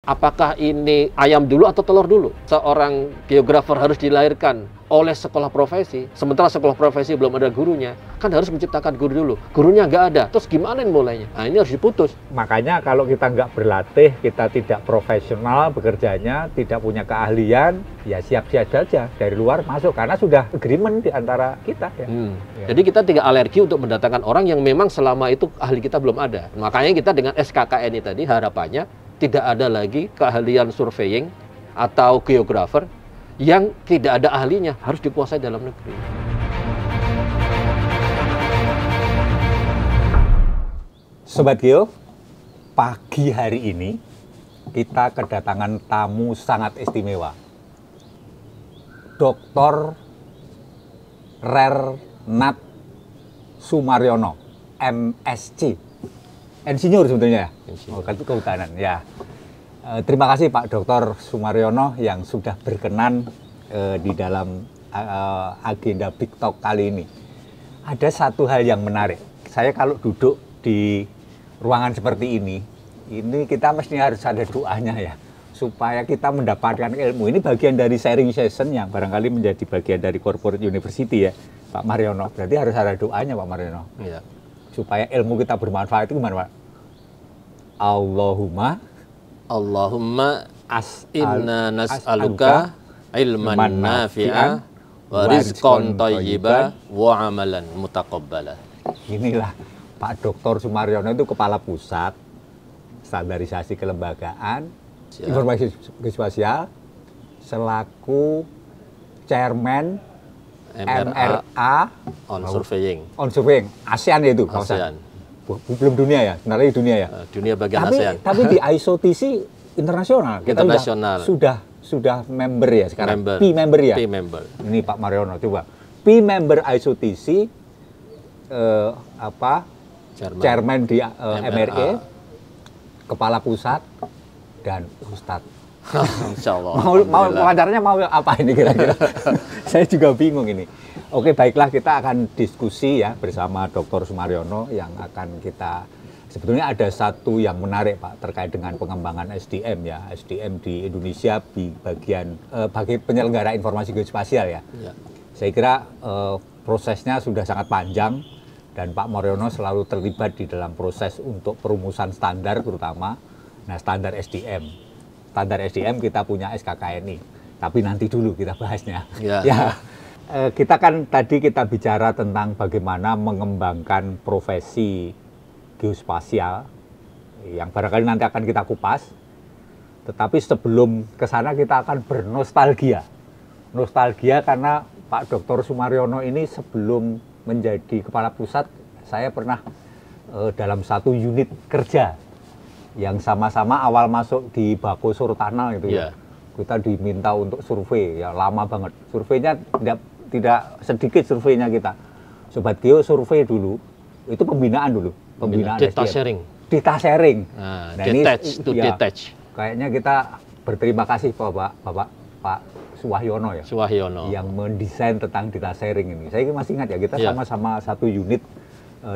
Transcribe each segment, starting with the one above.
Apakah ini ayam dulu atau telur dulu? Seorang geografer harus dilahirkan oleh sekolah profesi, sementara sekolah profesi belum ada gurunya, kan harus menciptakan guru dulu. Gurunya nggak ada, terus gimana mulainya? Nah, ini harus diputus. Makanya kalau kita nggak berlatih, kita tidak profesional bekerjanya, tidak punya keahlian, ya siap-siap saja dari luar masuk, karena sudah agreement di antara kita. Ya. Jadi kita tidak alergi untuk mendatangkan orang yang memang selama itu ahli kita belum ada. Makanya kita dengan SKKN ini tadi harapannya tidak ada lagi keahlian surveying atau geografer yang tidak ada ahlinya, harus dikuasai dalam negeri. Sobat Geo, pagi hari ini kita kedatangan tamu sangat istimewa. Dr. Rernat Sumaryono, MSc. Insinyur sebetulnya ya? Oh, kehutanan, ya. Terima kasih Pak Dr. Sumaryono yang sudah berkenan di dalam agenda Big Talk kali ini. Ada satu hal yang menarik. Saya kalau duduk di ruangan seperti ini kita mesti harus ada doanya ya, supaya kita mendapatkan ilmu. Ini bagian dari sharing session yang barangkali menjadi bagian dari corporate university ya, Pak Maryono. Berarti harus ada doanya Pak Maryono. Iya. Supaya ilmu kita bermanfaat itu gimana Pak? Allahumma inna nas'aluka ilman nafi'a wa rizqan thayyiba wa amalan mutaqabbala. Inilah Pak Dr. Sumaryono itu Kepala Pusat Standarisasi Kelembagaan Informasi Geospasial selaku Chairman MRA on surveying. ASEAN ya itu kawasan. Belum dunia ya, sebenarnya di dunia ya. Dunia bagian ASEAN. Tapi di ISOTC internasional. Kita sudah member ya sekarang. P member ya. P member. Ini Pak Maryono coba. P member ISOTC Chairman di MRA, Kepala Pusat dan Ustadz. Insya Allah. Mau wawancaranya mau apa ini kira-kira? Saya juga bingung ini. Oke, baiklah, kita akan diskusi ya bersama Dr. Sumaryono yang akan kita, sebetulnya ada satu yang menarik Pak terkait dengan pengembangan SDM ya, SDM di Indonesia di bagian bagi penyelenggara informasi geospasial ya. Saya kira prosesnya sudah sangat panjang dan Pak Maryono selalu terlibat di dalam proses untuk perumusan standar terutama, nah standar SDM. Standar SDM kita punya SKKNI, tapi nanti dulu kita bahasnya. Ya. Kita kan tadi kita bicara tentang bagaimana mengembangkan profesi geospasial yang barangkali nanti akan kita kupas. Tetapi sebelum ke sana kita akan bernostalgia. Nostalgia karena Pak Dr. Sumaryono ini sebelum menjadi Kepala Pusat, saya pernah dalam satu unit kerja yang sama-sama awal masuk di Bako Surtanal itu ya. Kita diminta untuk survei ya, lama banget. Surveinya tidak sedikit surveinya kita. Sobat Geo survei dulu, itu pembinaan dulu. Pembinaan data sharing. Data sharing. Nah, detach to detach. Kayaknya kita berterima kasih Pak Suwahyono ya. Suwahyono. Yang mendesain tentang data sharing ini. Saya masih ingat ya, kita sama-sama satu unit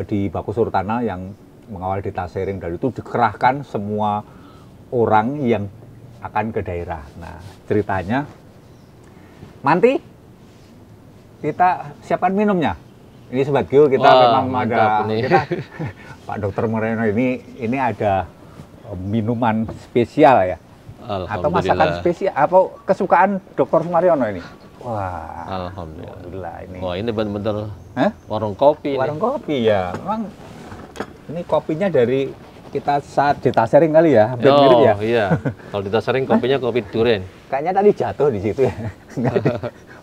di Bako Surtanal yang mengawal data sharing, dan itu dikerahkan semua orang yang akan ke daerah. Nah, ceritanya, Manti, kita siapkan minumnya. Ini Sobat Geo, kita memang ada kita, Pak Dr. Maryono ini ada minuman spesial ya. Atau masakan spesial, apa kesukaan Dr. Sumaryono ini? Wah, alhamdulillah ini. Wah, ini benar-benar warung kopi. Warung kopi ya. Memang ini kopinya dari kita saat data sharing kali ya, hampir mirip ya. Iya. Kalau data sharing kopinya kopi durian. Kayaknya tadi jatuh di situ ya.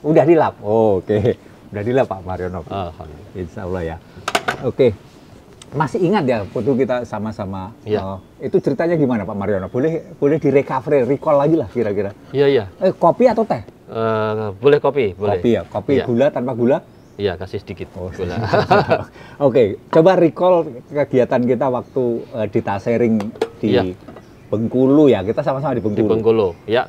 Udah dilap. Oh, oke. Udah dilap Pak Maryono. Alhamdulillah. Insya Allah ya. Oke. Masih ingat ya foto kita sama-sama. Itu ceritanya gimana Pak Maryono? Boleh direcover, recall lagi lah kira-kira. Iya. Kopi atau teh? Boleh kopi, boleh. Kopi ya. Kopi gula tanpa gula? Iya, kasih sedikit gula. Oke, coba recall kegiatan kita waktu data sharing di Bengkulu ya. Kita sama-sama di Bengkulu. Di Bengkulu, ya.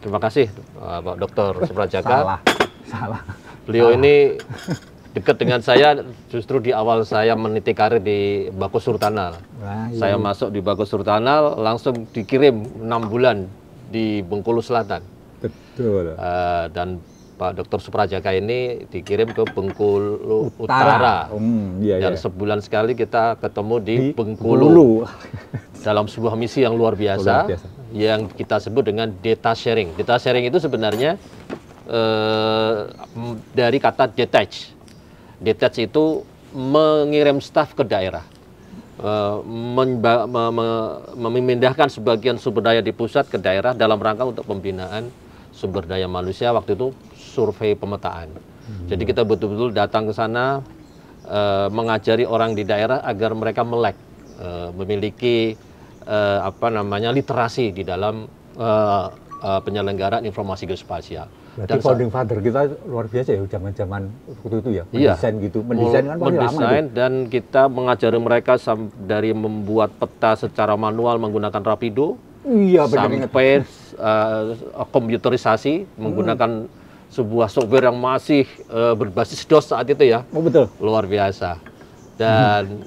Terima kasih Pak Dr. Suprajaka. Salah. Beliau ini Dekat dengan saya justru di awal saya meniti karir di Bakus Surtanal. Nah, Saya masuk di Bakus Surtanal langsung dikirim 6 bulan di Bengkulu Selatan. betul. Dan Pak Dr. Suprajaka ini dikirim ke Bengkulu Utara. Iya, Dan iya. sebulan sekali kita ketemu di Di Bengkulu dalam sebuah misi yang luar biasa, Luar biasa. yang kita sebut dengan data sharing. Data sharing itu sebenarnya dari kata detach. Detach itu mengirim staf ke daerah, memindahkan sebagian sumber daya di pusat ke daerah dalam rangka untuk pembinaan sumber daya manusia, waktu itu survei pemetaan. Jadi kita betul-betul datang ke sana, mengajari orang di daerah agar mereka melek, memiliki literasi di dalam penyelenggaraan informasi geospasial. Berarti founding father kita luar biasa ya, zaman-zaman waktu itu ya, Iya, mendesain gitu. Mendesain kan paling lama mendesain itu. dan kita mengajari mereka dari membuat peta secara manual menggunakan Rapido, Iya, benar. sampai komputerisasi menggunakan sebuah software yang masih berbasis DOS saat itu ya. Oh, betul. Luar biasa. Dan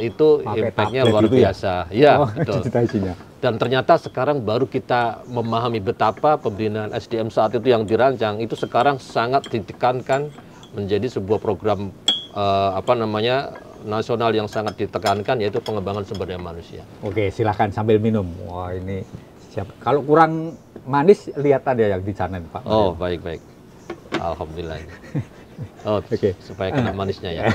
itu Pakai impact-nya tablet luar gitu ya? biasa. Iya, Oh, betul. digitasinya. Dan ternyata sekarang baru kita memahami betapa pembinaan SDM saat itu yang dirancang itu sekarang sangat ditekankan menjadi sebuah program nasional yang sangat ditekankan, yaitu pengembangan sumber daya manusia. Oke, silahkan sambil minum. Wah, ini siap. Kalau kurang manis, lihat ada yang di sana nih, Pak. Oh, baik-baik. Alhamdulillah. Oh, Oke. supaya kena manisnya ya.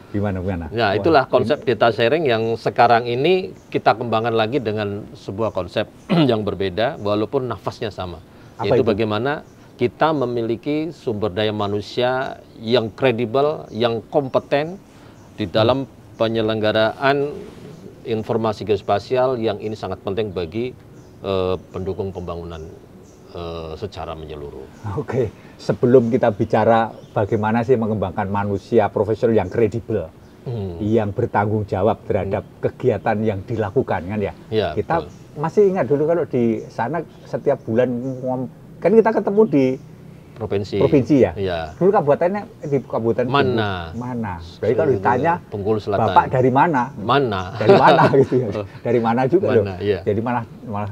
Gimana? Ya, itulah konsep data sharing yang sekarang ini kita kembangkan lagi dengan sebuah konsep yang berbeda, walaupun nafasnya sama. Apa Yaitu itu? bagaimana kita memiliki sumber daya manusia yang kredibel, yang kompeten di dalam penyelenggaraan informasi geospasial yang ini sangat penting bagi pendukung pembangunan secara menyeluruh. Oke, sebelum kita bicara bagaimana sih mengembangkan manusia profesional yang kredibel, yang bertanggung jawab terhadap kegiatan yang dilakukan, kan ya? Ya, Kita betul. masih ingat dulu kalau di sana setiap bulan kan kita ketemu di provinsi ya? Iya. Dulu kabupatennya di kabupaten Mana? Mana? Berarti kalau ditanya Bengkulu Selatan. Bapak dari mana? Mana? Dari mana gitu ya? Dari mana juga loh. Mana, iya. Jadi malah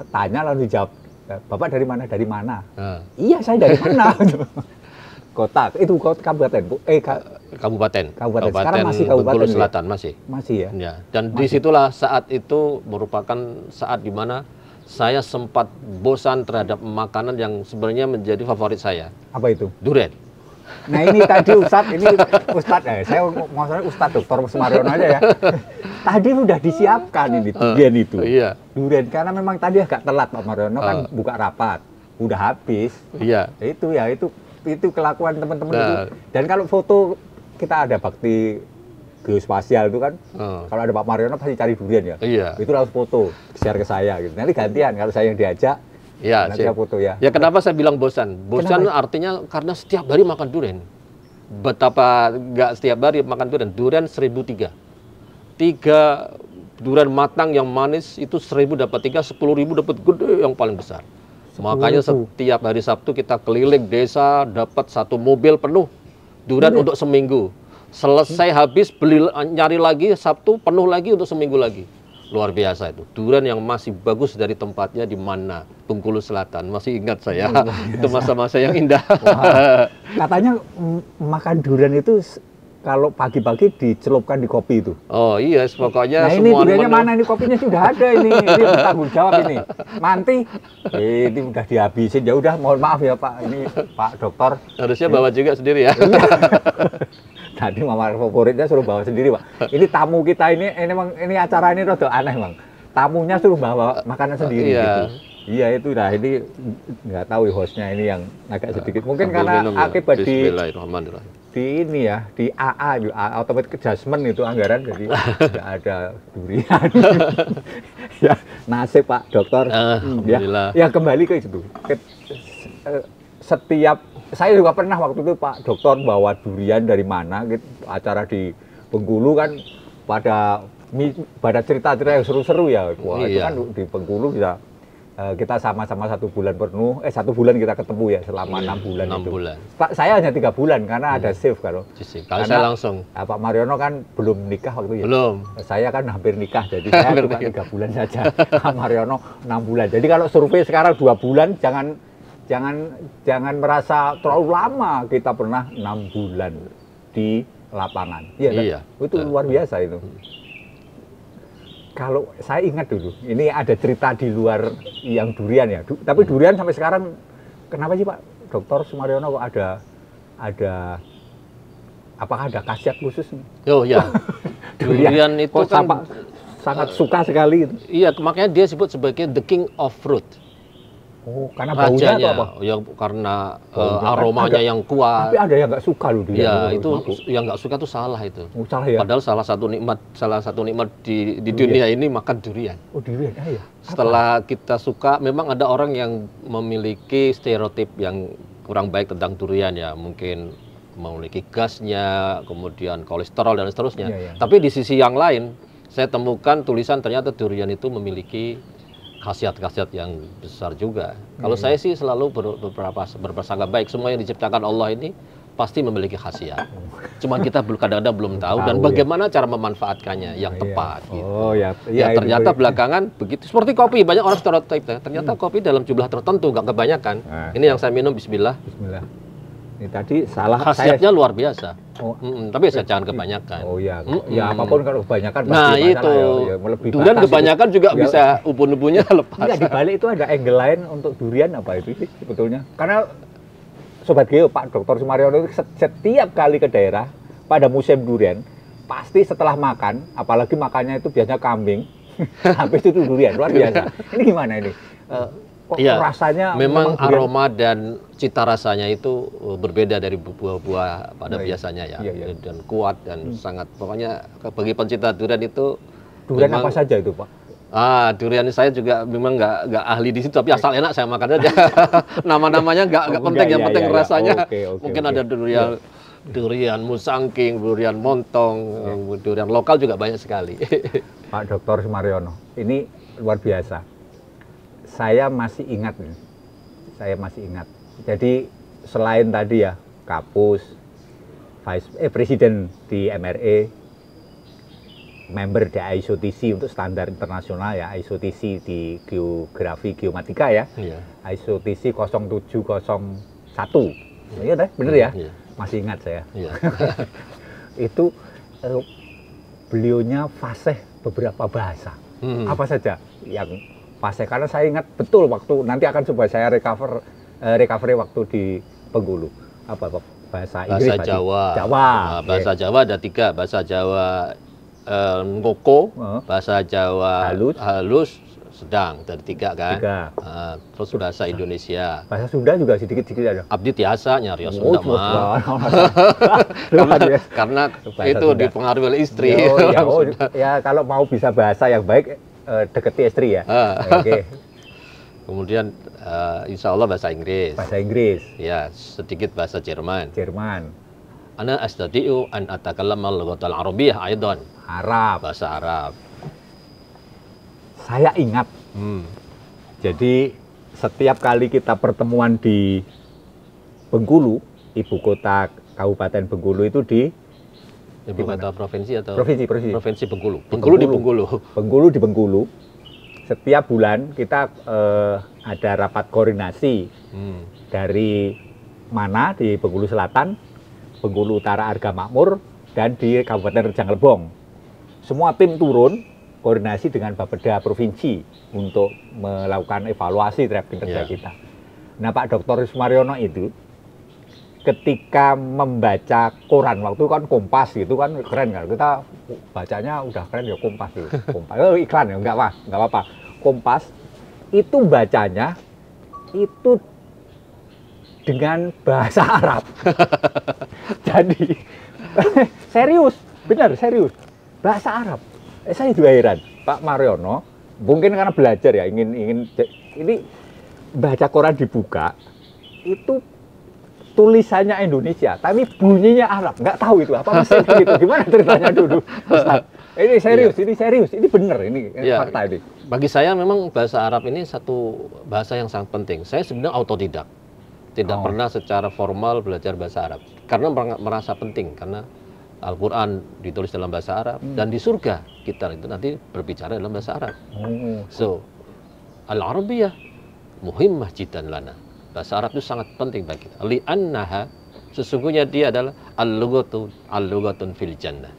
tanya lalu dijawab, Bapak dari mana? Dari mana? Nah, Iya, saya dari mana? Kota, itu kota kabupaten, Bu. Kabupaten. Kabupaten. Sekarang masih kabupaten Bengkulu ya? Selatan masih. Masih ya? Ya, dan disitulah saat itu merupakan saat di mana saya sempat bosan terhadap makanan yang sebenarnya menjadi favorit saya, Apa itu? durian. Nah ini tadi Ustadz, saya mau Ustadz Dr. Sumaryono aja ya. Tadi udah disiapkan ini durian itu. Iya, Durian, karena memang tadi agak telat Pak Maryono kan buka rapat. Udah habis. iya. Itu kelakuan teman-teman Nah. itu. Dan kalau foto kita ada bakti geospasial itu kan, kalau ada Pak Maryono pasti cari durian ya. Iya. Itu langsung foto, share ke saya gitu. Nanti gantian kalau saya yang diajak, Ya, nanti saya foto ya. Ya, kenapa saya bilang bosan? Bosan Kenapa? artinya karena setiap hari makan durian. Betapa nggak setiap hari makan durian. Durian 1.003. 3 durian matang yang manis itu 1.000 dapat 3, 10.000 dapat gede yang paling besar. Makanya 10.000. setiap hari Sabtu kita keliling desa dapat 1 mobil penuh durian untuk seminggu. Selesai habis nyari lagi Sabtu penuh lagi untuk seminggu lagi. Luar biasa itu. Durian yang masih bagus dari tempatnya di mana? Bengkulu Selatan. Masih ingat saya. Itu masa-masa yang indah. Wah. Katanya makan durian itu kalau pagi-pagi dicelupkan di kopi itu. Oh iya, pokoknya Nah ini semua duriannya menu- mana? Ini kopinya sudah ada ini bertanggung jawab ini. Manti, ini udah dihabisin. Ya udah, mohon maaf ya Pak. Ini Pak Dokter. Harusnya bawa juga sendiri ya. Tadi mama favoritnya suruh bawa sendiri Pak. Ini tamu kita ini acara ini rada aneh Bang. Tamunya suruh bawa makanan sendiri Iya. gitu. Iya itu dah, ini nggak tahu hostnya ini yang agak sedikit. Mungkin Sambil karena minum ya. akibat Bismillahirrahmanirrahim. di ini ya, di automatic adjustment itu anggaran, jadi tidak ada durian. Ya, nasib Pak Dokter. Alhamdulillah. Ya kembali ke itu. Setiap saya juga pernah waktu itu Pak Dokter bawa durian dari mana gitu, acara di Bengkulu kan pada cerita-cerita yang seru-seru ya. Wah, itu Iya. kan di Bengkulu bisa kita sama-sama 1 bulan penuh, 1 bulan kita ketemu ya selama 6 bulan 6 itu. bulan. Saya hanya 3 bulan karena ada shift kalau. Kalau saya langsung. Pak Mariono kan belum nikah waktu itu ya. Belum. Saya kan hampir nikah, jadi saya cuma 3 bulan saja. Pak Mariono 6 bulan. Jadi kalau survei sekarang 2 bulan, jangan merasa terlalu lama. Kita pernah 6 bulan di lapangan. Iya. Itu luar biasa itu. Kalau saya ingat dulu, ini ada cerita di luar yang durian ya. Tapi durian sampai sekarang, kenapa sih Pak Dr. Sumaryono kok ada apakah ada khasiat khusus? Oh ya, durian itu kan sangat suka sekali. Iya, makanya dia sebut sebagai the king of fruit. Oh, karena baunya atau apa? Ya karena aromanya yang kuat. Tapi ada yang nggak suka loh dia. Ya itu yang nggak suka tuh salah itu. Oh, salah ya. Padahal salah satu nikmat di dunia ini makan durian. Oh durian, ya. Setelah kita suka, memang ada orang yang memiliki stereotip yang kurang baik tentang durian ya, mungkin memiliki gasnya, kemudian kolesterol dan seterusnya. Ya. Tapi di sisi yang lain, saya temukan tulisan ternyata durian itu memiliki khasiat-khasiat yang besar juga. Kalau saya sih selalu berprasangka baik. Semua yang diciptakan Allah ini pasti memiliki khasiat. Cuman kita kadang-kadang belum tahu dan bagaimana cara memanfaatkannya yang tepat. Gitu. Oh ya. Ternyata belakangan begitu. Seperti kopi, banyak orang stereotip. Ternyata kopi dalam jumlah tertentu, nggak kebanyakan. Ini yang saya minum, Bismillah. Ini tadi salah. Khasiatnya luar biasa. Tapi jangan kebanyakan. Oh ya, ya apapun kalau kebanyakan pasti nah itu durian kebanyakan juga bisa ubun-ubunnya lepas. Enggak, di balik itu ada angle lain untuk durian apa itu sih sebetulnya? Karena Sobat Geo, Pak Dr. Sumaryono setiap kali ke daerah pada musim durian pasti setelah makan, apalagi makannya itu biasanya kambing, habis itu durian, luar biasa. Ini gimana ini? Kok rasanya memang aroma dan cita rasanya itu berbeda dari buah-buah pada biasanya ya. Dan kuat dan sangat, pokoknya bagi pencinta durian itu durian memang, apa saja itu Pak? Durian saya juga memang nggak ahli di situ, tapi asal enak saya makan aja. Nama-namanya nggak penting, yang penting rasanya. Mungkin ada durian musangking, durian montong, durian lokal juga banyak sekali. Pak Dr. Sumaryono, ini luar biasa. Saya masih ingat nih, Jadi selain tadi ya, Kapus, Presiden di MRE, member di ISOTC untuk standar internasional ya, ISOTC di geografi geomatika ya, ISOTC 0701. Iya deh, bener ya? Masih ingat saya. Itu beliaunya fasih beberapa bahasa. Apa saja yang fasih? Karena saya ingat betul waktu nanti akan coba saya recovery waktu di Bengkulu. Apa bahasa Inggris? Bahasa Jawa. Bahasa Jawa ada 3, bahasa Jawa ngoko, bahasa Jawa halus, sedang, dari 3 kan. Terus bahasa Indonesia. Bahasa Sunda juga sedikit-sedikit ada. Abdi tiasa nyari Sunda mah. Karena itu Sunda dipengaruhi oleh istri. Ya kalau mau bisa bahasa yang baik, deketi istri ya. Kemudian insya Allah bahasa Inggris. Bahasa Inggris. Ya, sedikit bahasa Jerman. Ana astati'u an atakallama al-lughatal arabiyyah aidan. Bahasa Arab. Saya ingat. Jadi setiap kali kita pertemuan di Bengkulu, ibu kota Kabupaten Bengkulu itu di ibu kota provinsi atau provinsi Bengkulu. Bengkulu di Bengkulu. Bengkulu di Bengkulu. Setiap bulan kita ada rapat koordinasi dari mana di Bengkulu Selatan, Bengkulu Utara Arga Makmur, dan di Kabupaten Rejang Lebong. Semua tim turun koordinasi dengan Bapeda Provinsi untuk melakukan evaluasi terhadap kinerja kita. Nah Pak Dr. Sumaryono itu ketika membaca koran, waktu kan Kompas gitu kan keren kan, kita bacanya udah keren ya Kompas gitu. Kompas, iklan ya, nggak apa-apa. Kompas itu bacanya itu dengan bahasa Arab. Jadi serius, benar serius, bahasa Arab. Saya juga heran, Pak Mariono, mungkin karena belajar ya, ingin ini baca koran dibuka itu tulisannya Indonesia, tapi bunyinya Arab. Nggak tahu itu apa mesin gitu. Gimana ceritanya dulu, Ustaz? Ini serius, ini bener, ini fakta ini. Bagi saya memang bahasa Arab ini satu bahasa yang sangat penting. Saya sebenarnya autodidak, tidak pernah secara formal belajar bahasa Arab, karena merasa penting, karena Al-Quran ditulis dalam bahasa Arab, dan di surga kita itu nanti berbicara dalam bahasa Arab. So, Al-Arabiyah muhimmah jiddan lana. Bahasa Arab itu sangat penting bagi kita. Li'annaha, sesungguhnya dia adalah al-lughatun fil jannah.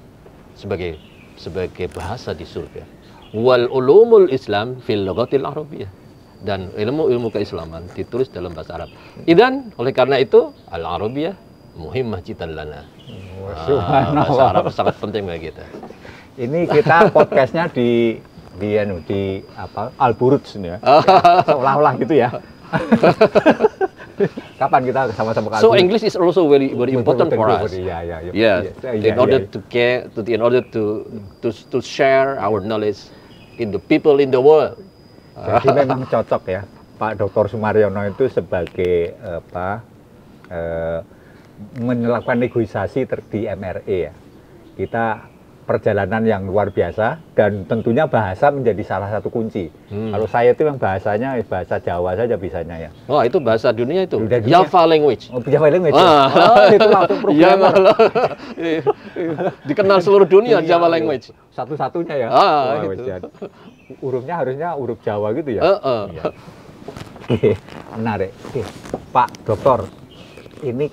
Sebagai bahasa di surga. Wal ulumul Islam fil lughatil Arabiyah. Dan ilmu-ilmu keislaman ditulis dalam bahasa Arab. Idan, oleh karena itu Al-Arabiyah muhimmah jiddan lana. Bahasa Arab sangat penting bagi kita. Ini kita podcastnya di Al-Buruj ya. Seolah-olah gitu ya. Kapan kita sama-sama ke So English is also very important for us. Yes. In order to share our knowledge in the people in the world. Jadi memang cocok ya, Pak Dr. Sumaryono itu sebagai melakukan negosiasi di MRE ya. Kita perjalanan yang luar biasa, dan tentunya bahasa menjadi salah satu kunci. Kalau saya itu yang bahasanya bahasa Jawa saja bisanya ya. Oh, itu bahasa dunia itu. Java language. Oh, Java language. Itu langsung programmer. Dikenal seluruh dunia Java language. Satu-satunya ya. Gitu. Hurufnya harusnya huruf Jawa gitu ya. Iya. Menarik. Pak Dokter, ini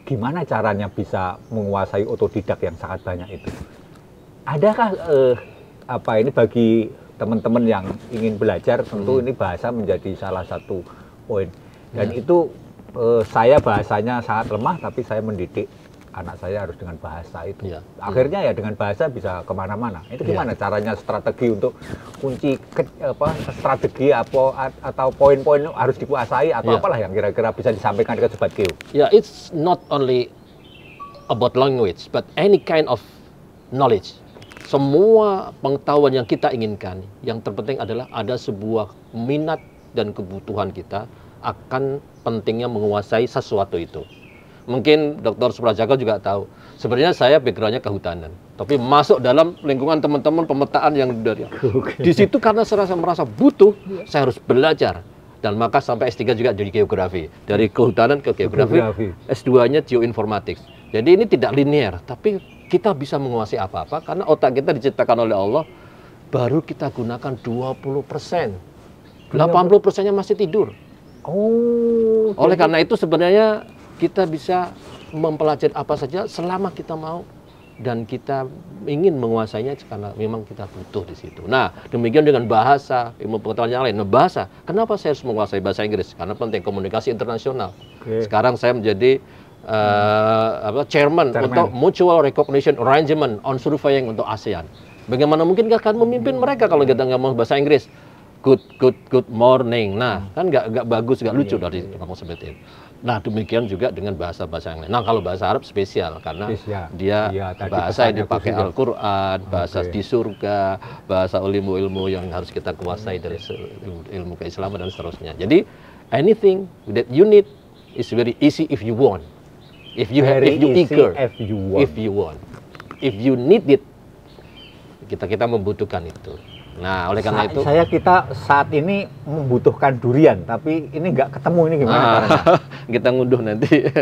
gimana caranya bisa menguasai otodidak yang sangat banyak itu? Adakah ini bagi teman-teman yang ingin belajar, tentu ini bahasa menjadi salah satu poin. Dan itu saya bahasanya sangat lemah, tapi saya mendidik anak saya harus dengan bahasa itu. Akhirnya ya dengan bahasa bisa kemana-mana. Itu gimana caranya, strategi untuk kunci strategi atau poin-poin harus dikuasai atau apalah yang kira-kira bisa disampaikan ke Sobat Geo? It's not only about language, but any kind of knowledge. Semua pengetahuan yang kita inginkan, yang terpenting adalah ada sebuah minat dan kebutuhan kita akan pentingnya menguasai sesuatu itu. Mungkin Dr. Suprajaga juga tahu, sebenarnya saya backgroundnya kehutanan, tapi masuk dalam lingkungan teman-teman pemetaan yang dari di situ karena saya merasa butuh, saya harus belajar, dan maka sampai S3 juga jadi geografi, dari kehutanan ke geografi. S2-nya geoinformatics. Jadi ini tidak linear, tapi kita bisa menguasai apa-apa karena otak kita diciptakan oleh Allah, baru kita gunakan 20%, 80%-nya masih tidur. Oleh karena itu sebenarnya kita bisa mempelajari apa saja selama kita mau dan kita ingin menguasainya karena memang kita butuh di situ. Nah, demikian dengan bahasa, ilmu pengetahuan yang lain. Nah, bahasa, kenapa saya harus menguasai bahasa Inggris? Karena penting komunikasi internasional. Sekarang saya menjadi chairman untuk Mutual Recognition Arrangement on Surveying untuk ASEAN. Bagaimana mungkin akan memimpin mereka kalau kita nggak mau bahasa Inggris? Good morning. Nah, kan nggak bagus, nggak lucu dari ngomong seperti itu. Nah, demikian juga dengan bahasa-bahasa yang lain. Nah, kalau bahasa Arab spesial karena dia bahasa yang dipakai Al-Quran, bahasa di surga, bahasa ilmu-ilmu yang harus kita kuasai dari ilmu keislaman dan seterusnya. Jadi, anything that you need is very easy if you want. If you eager, if you need it, kita membutuhkan itu. Nah, oleh karena itu kita saat ini membutuhkan durian, tapi ini nggak ketemu, ini gimana caranya? Kita ngunduh nanti.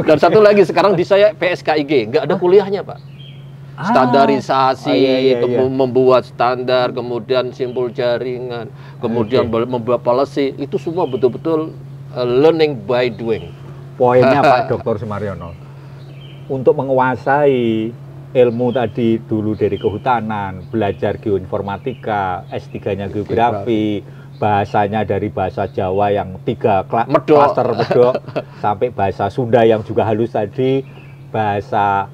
Dan satu lagi, sekarang di saya PSKIG, nggak ada kuliahnya, Pak. Standarisasi, membuat standar, kemudian simpul jaringan, kemudian membuat policy, itu semua betul-betul learning by doing. Poinnya Pak Dr. Sumaryono, untuk menguasai ilmu tadi dulu dari kehutanan, belajar geoinformatika, S3-nya geografi, bahasanya dari bahasa Jawa yang 3 klaster medok, sampai bahasa Sunda yang juga halus tadi, bahasa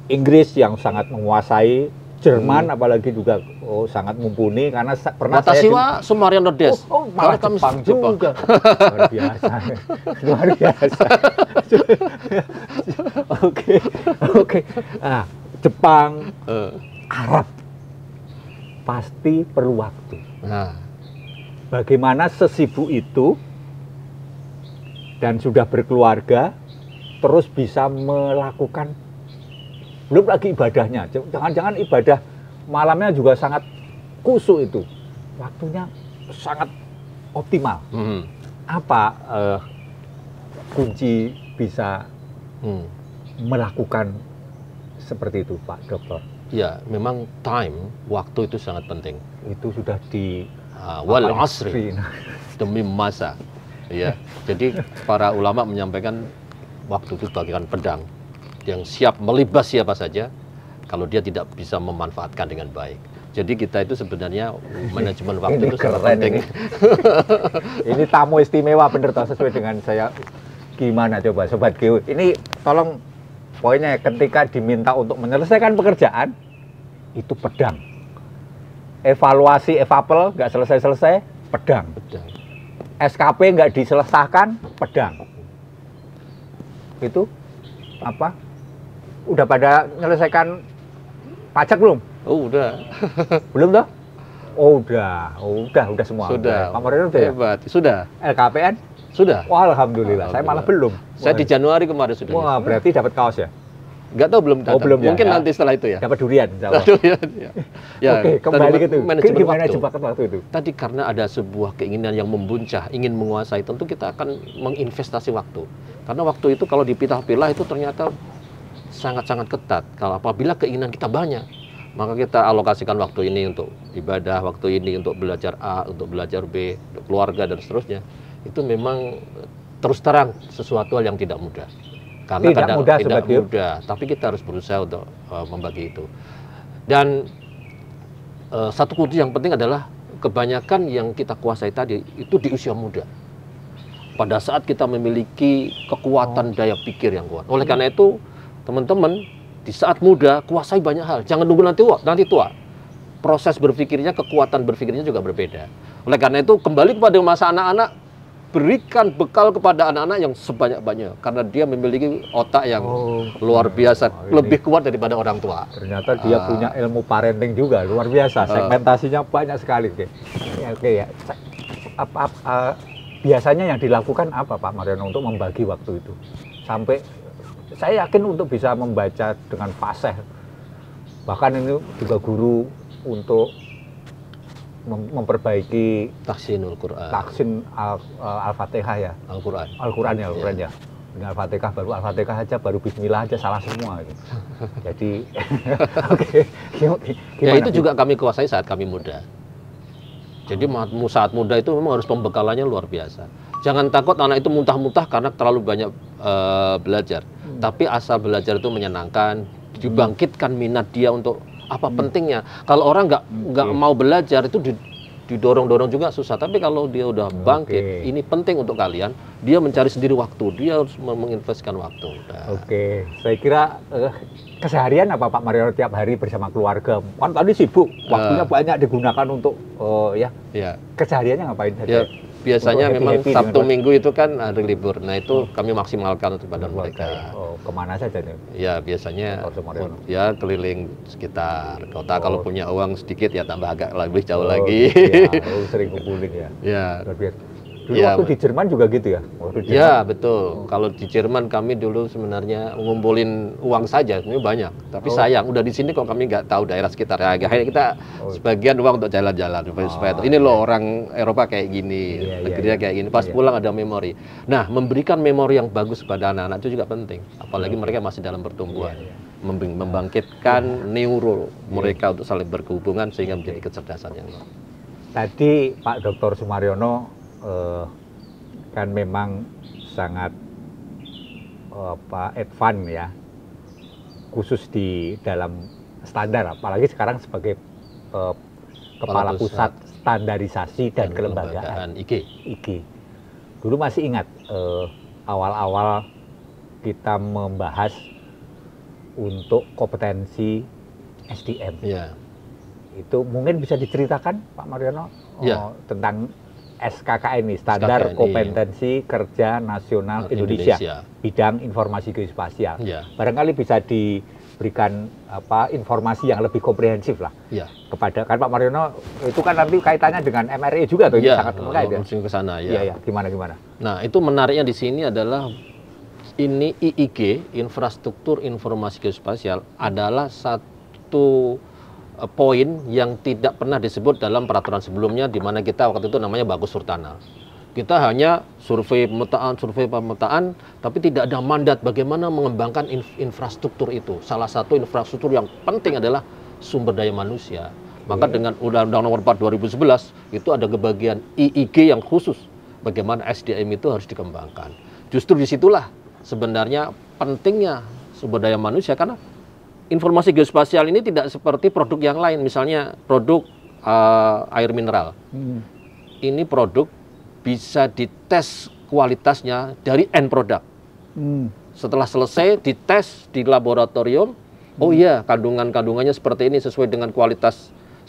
Inggris yang sangat menguasai, Jerman apalagi juga sangat mumpuni karena pernah saya Sumaryono Des. Malah Jepang juga. Luar biasa. Luar biasa. Oke. Nah, Jepang, Arab pasti perlu waktu. Nah, bagaimana sesibuk itu dan sudah berkeluarga terus bisa melakukan Belum lagi ibadahnya. Jangan-jangan ibadah malamnya juga sangat khusyuk itu. Waktunya sangat optimal. Apa kunci bisa melakukan seperti itu, Pak Dokter? Ya, memang waktu itu sangat penting. Itu sudah di wal asri, demi masa. Ya, jadi para ulama menyampaikan waktu itu bagaikan pedang yang siap melibas siapa saja kalau dia tidak bisa memanfaatkan dengan baik. Jadi kita itu sebenarnya manajemen waktu itu sangat penting. Ini tamu istimewa bener toh, sesuai dengan saya. Gimana coba Sobat Geo? Ini tolong poinnya ketika diminta untuk menyelesaikan pekerjaan itu pedang. Evaluasi evapel nggak selesai-selesai, pedang. SKP nggak diselesaikan, pedang. Itu apa? Udah pada menyelesaikan pajak belum? Oh, udah. Belum toh? Oh, udah semua. Sudah. Pak Moreno udah ya? Hebat. Sudah. LKPN? Sudah. Wah, alhamdulillah. Saya malah belum. Saya di Januari kemarin sudah. Wah, berarti dapat kaos ya? Nggak tahu, belum datang. Belum Mungkin ya? nanti setelah itu ya. Dapat durian, insya Allah. Ya, Oke, kembali ke itu. Gimana waktu. jebakan waktu itu? Tadi karena ada sebuah keinginan yang membuncah, ingin menguasai, tentu kita akan menginvestasi waktu. Karena waktu itu kalau dipilah-pilah itu ternyata sangat-sangat ketat. Kalau apabila keinginan kita banyak, maka kita alokasikan waktu ini untuk ibadah, waktu ini untuk belajar A, untuk belajar B, untuk keluarga dan seterusnya. Itu memang terus terang sesuatu yang tidak mudah. Karena tidak mudah, tapi kita harus berusaha untuk membagi itu. Dan satu kunci yang penting adalah kebanyakan yang kita kuasai tadi itu di usia muda. Pada saat kita memiliki kekuatan daya pikir yang kuat. Oleh karena itu, teman-teman di saat muda kuasai banyak hal. Jangan nunggu nanti tua. Proses berpikirnya, kekuatan berpikirnya juga berbeda. Oleh karena itu, kembali kepada masa anak-anak, berikan bekal kepada anak-anak yang sebanyak-banyak karena dia memiliki otak yang luar biasa, lebih kuat daripada orang tua. Ternyata dia punya ilmu parenting juga luar biasa, segmentasinya banyak sekali. Oke ya. Biasanya yang dilakukan apa Pak Mariono untuk membagi waktu itu? Sampai saya yakin untuk bisa membaca dengan fasih. Bahkan ini juga guru untuk memperbaiki tahsinul Quran. Tahsin Al-Fatihah ya. Al-Quran ya. Dengan Al-Fatihah baru Bismillah aja salah semua gitu. Jadi oke. Ya itu juga kami kuasai saat kami muda. Jadi saat muda itu memang harus pembekalannya luar biasa. Jangan takut anak itu muntah-muntah karena terlalu banyak belajar. Tapi asal belajar itu menyenangkan, dibangkitkan minat dia untuk apa pentingnya. Kalau orang nggak mau belajar itu didorong-dorong juga susah. Tapi kalau dia udah bangkit, ini penting untuk kalian. Dia mencari sendiri waktu. Dia harus menginvestkan waktu. Oke, saya kira keseharian apa Pak Mariono tiap hari bersama keluarga? Kan tadi sibuk, waktunya banyak digunakan untuk kesehariannya ngapain saja? Biasanya memang Sabtu Minggu itu kan hari libur. Nah itu kami maksimalkan untuk badan mereka. Kemana saja nih? Ya biasanya ya keliling sekitar kota. Kalau punya uang sedikit ya tambah agak lebih jauh lagi. Sering kumpulin ya. Ya. Dulu waktu di Jerman juga gitu ya? Ya betul. Kalau di Jerman kami dulu sebenarnya ngumpulin uang saja, sebenarnya banyak. Tapi sayang, udah di sini kok kami nggak tahu daerah sekitar. Ya, akhirnya kita sebagian uang untuk jalan-jalan supaya ini loh orang Eropa kayak gini, negerinya kayak gini. Pas pulang ada memori. Nah, memberikan memori yang bagus pada anak-anak itu juga penting. Apalagi mereka masih dalam pertumbuhan. Membangkitkan neuro mereka untuk saling berhubungan sehingga menjadi kecerdasan yang luar. Tadi Pak Dr. Sumaryono kan memang sangat advance ya, khusus di dalam standar, apalagi sekarang sebagai kepala pusat standarisasi dan kelembagaan IG. Dulu masih ingat awal-awal kita membahas untuk kompetensi SDM. Itu mungkin bisa diceritakan Pak Mariono tentang SKKN ini, Standar Kompetensi Kerja Nasional Indonesia, bidang informasi geospasial. Barangkali bisa diberikan informasi yang lebih komprehensif lah kepada kan Pak Mariono, itu kan nanti kaitannya dengan MRI juga tuh, sangat terkait ya. Ke sana Gimana? Nah, itu menariknya di sini adalah ini IIG, infrastruktur informasi geospasial, adalah satu poin yang tidak pernah disebut dalam peraturan sebelumnya, di mana kita waktu itu namanya Bagus Surtanal. Kita hanya survei pemetaan, tapi tidak ada mandat bagaimana mengembangkan infrastruktur itu. Salah satu infrastruktur yang penting adalah sumber daya manusia. Maka dengan Undang-Undang Nomor 4 2011 itu ada kebagian IIG yang khusus bagaimana SDM itu harus dikembangkan. Justru disitulah sebenarnya pentingnya sumber daya manusia, karena informasi geospasial ini tidak seperti produk yang lain, misalnya produk air mineral. Ini produk bisa dites kualitasnya dari end product. Setelah selesai dites di laboratorium, oh iya kandungannya seperti ini sesuai dengan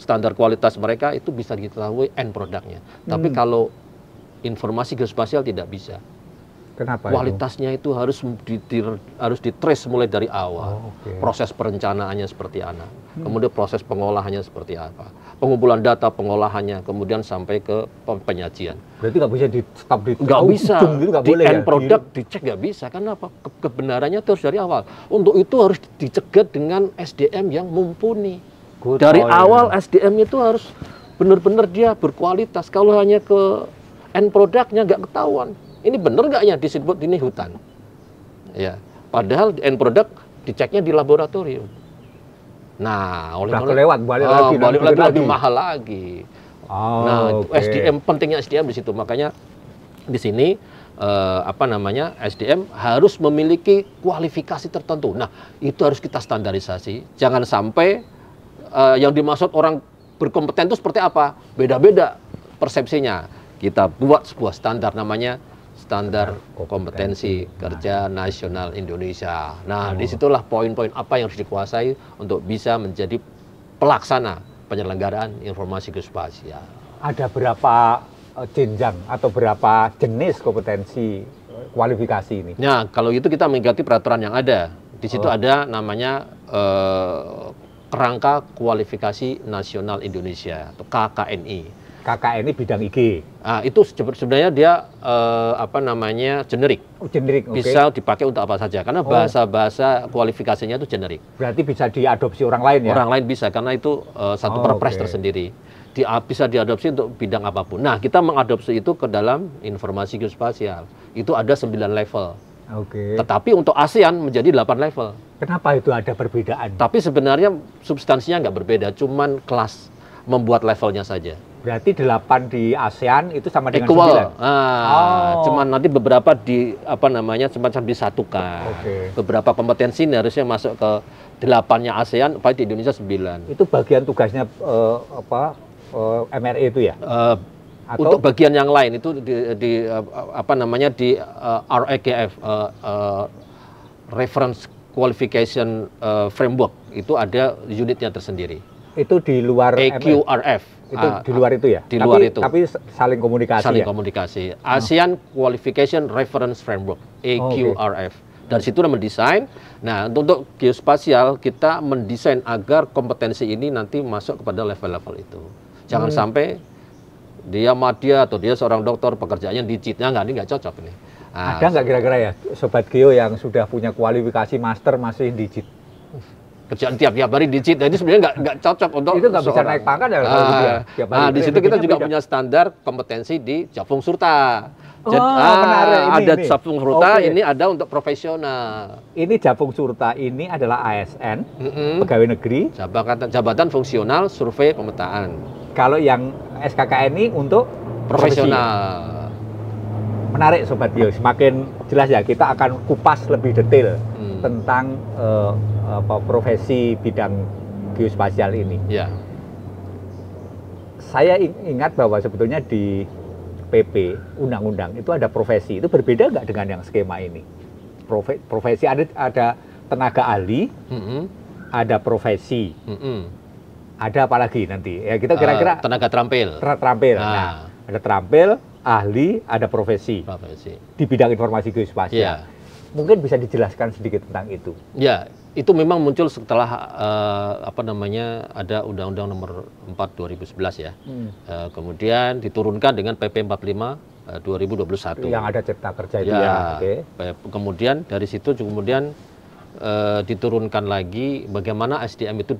standar kualitas mereka, itu bisa diketahui end produknya. Tapi kalau informasi geospasial tidak bisa. Kenapa? Kualitasnya itu harus ditrace mulai dari awal. Proses perencanaannya seperti apa, kemudian proses pengolahannya seperti apa, pengumpulan data pengolahannya, kemudian sampai ke penyajian. Berarti nggak bisa di stop di nggak bisa gitu, nggak di boleh end ya? product dicek nggak bisa. Karena apa? Kebenarannya itu harus dari awal. Untuk itu harus dicegat dengan SDM yang mumpuni. Dari awal SDM itu harus benar-benar dia berkualitas. Kalau hanya ke end produknya nggak ketahuan. Ini benar nggak ya disebut ini hutan? Ya, padahal end product diceknya di laboratorium. Nah, balik lagi lebih mahal lagi. Nah, SDM, pentingnya SDM di situ. Makanya di sini SDM harus memiliki kualifikasi tertentu. Nah, itu harus kita standarisasi. Jangan sampai yang dimaksud orang berkompeten itu seperti apa? Beda-beda persepsinya. Kita buat sebuah standar, namanya Standar Kompetensi Kerja Nasional Indonesia. Nah, disitulah poin-poin apa yang harus dikuasai untuk bisa menjadi pelaksana penyelenggaraan informasi geospasial. Ada berapa jenjang atau berapa jenis kompetensi kualifikasi ini? Nah, kalau itu kita mengikuti peraturan yang ada. Di situ ada namanya Kerangka Kualifikasi Nasional Indonesia atau KKNI. KKNI bidang IG. Itu sebenarnya dia generik. Generik, bisa dipakai untuk apa saja, karena bahasa kualifikasinya itu generik. Berarti bisa diadopsi orang lain ya? Orang lain bisa, karena itu satu perpres tersendiri. Bisa diadopsi untuk bidang apapun. Nah, kita mengadopsi itu ke dalam informasi geospasial. Itu ada 9 level. Tetapi untuk ASEAN menjadi 8 level. Kenapa itu ada perbedaan? Tapi sebenarnya substansinya nggak berbeda, cuman kelas membuat levelnya saja. Berarti 8 di ASEAN itu sama dengan equal. 9. Cuman nanti beberapa semacam disatukan. Beberapa kompetensi ini harusnya masuk ke 8-nya ASEAN, di Indonesia 9. Itu bagian tugasnya MRE itu ya? Untuk bagian yang lain itu di RAGF, Reference Qualification Framework, itu ada unitnya tersendiri. Itu di luar EQRF. Itu di luar itu ya? Di luar itu. Tapi saling komunikasi. Saling komunikasi. ASEAN Qualification Reference Framework, EQRF. Dari situ mendesain. Nah, untuk geospasial kita mendesain agar kompetensi ini nanti masuk kepada level-level itu. Jangan sampai dia madya atau dia seorang dokter pekerjaannya digitnya ini nggak cocok ini. Ada nggak kira-kira ya sobat geo yang sudah punya kualifikasi master masih digit? Kerjaan tiap hari digit, nah ini sebenarnya nggak cocok untuk itu nggak bisa naik pangkat ya kalau dia. Di situ kita juga punya standar kompetensi di Japung Surta. Menarik. Ada Japung Surta, ini ada untuk profesional. Ini Japung Surta ini adalah ASN, pegawai negeri. Jabatan Fungsional Survei Pemetaan. Kalau yang SKKNI untuk profesional. Menarik Sobat Geo, semakin jelas ya, kita akan kupas lebih detail tentang profesi bidang geospasial ini. Ya. Saya ingat bahwa sebetulnya di PP, undang-undang itu ada profesi, itu berbeda nggak dengan yang skema ini? Profesi ada tenaga ahli, ada profesi, ada apa lagi nanti? Ya kita kira-kira tenaga terampil. Nah, ada terampil, ahli, ada profesi. Di bidang informasi geospasial. Mungkin bisa dijelaskan sedikit tentang itu. Ya, itu memang muncul setelah ada Undang-Undang Nomor 4 2011 ya. Kemudian diturunkan dengan PP 45 2021. Yang ada Cipta Kerja itu ya. ya. Oke. Kemudian dari situ kemudian diturunkan lagi bagaimana SDM itu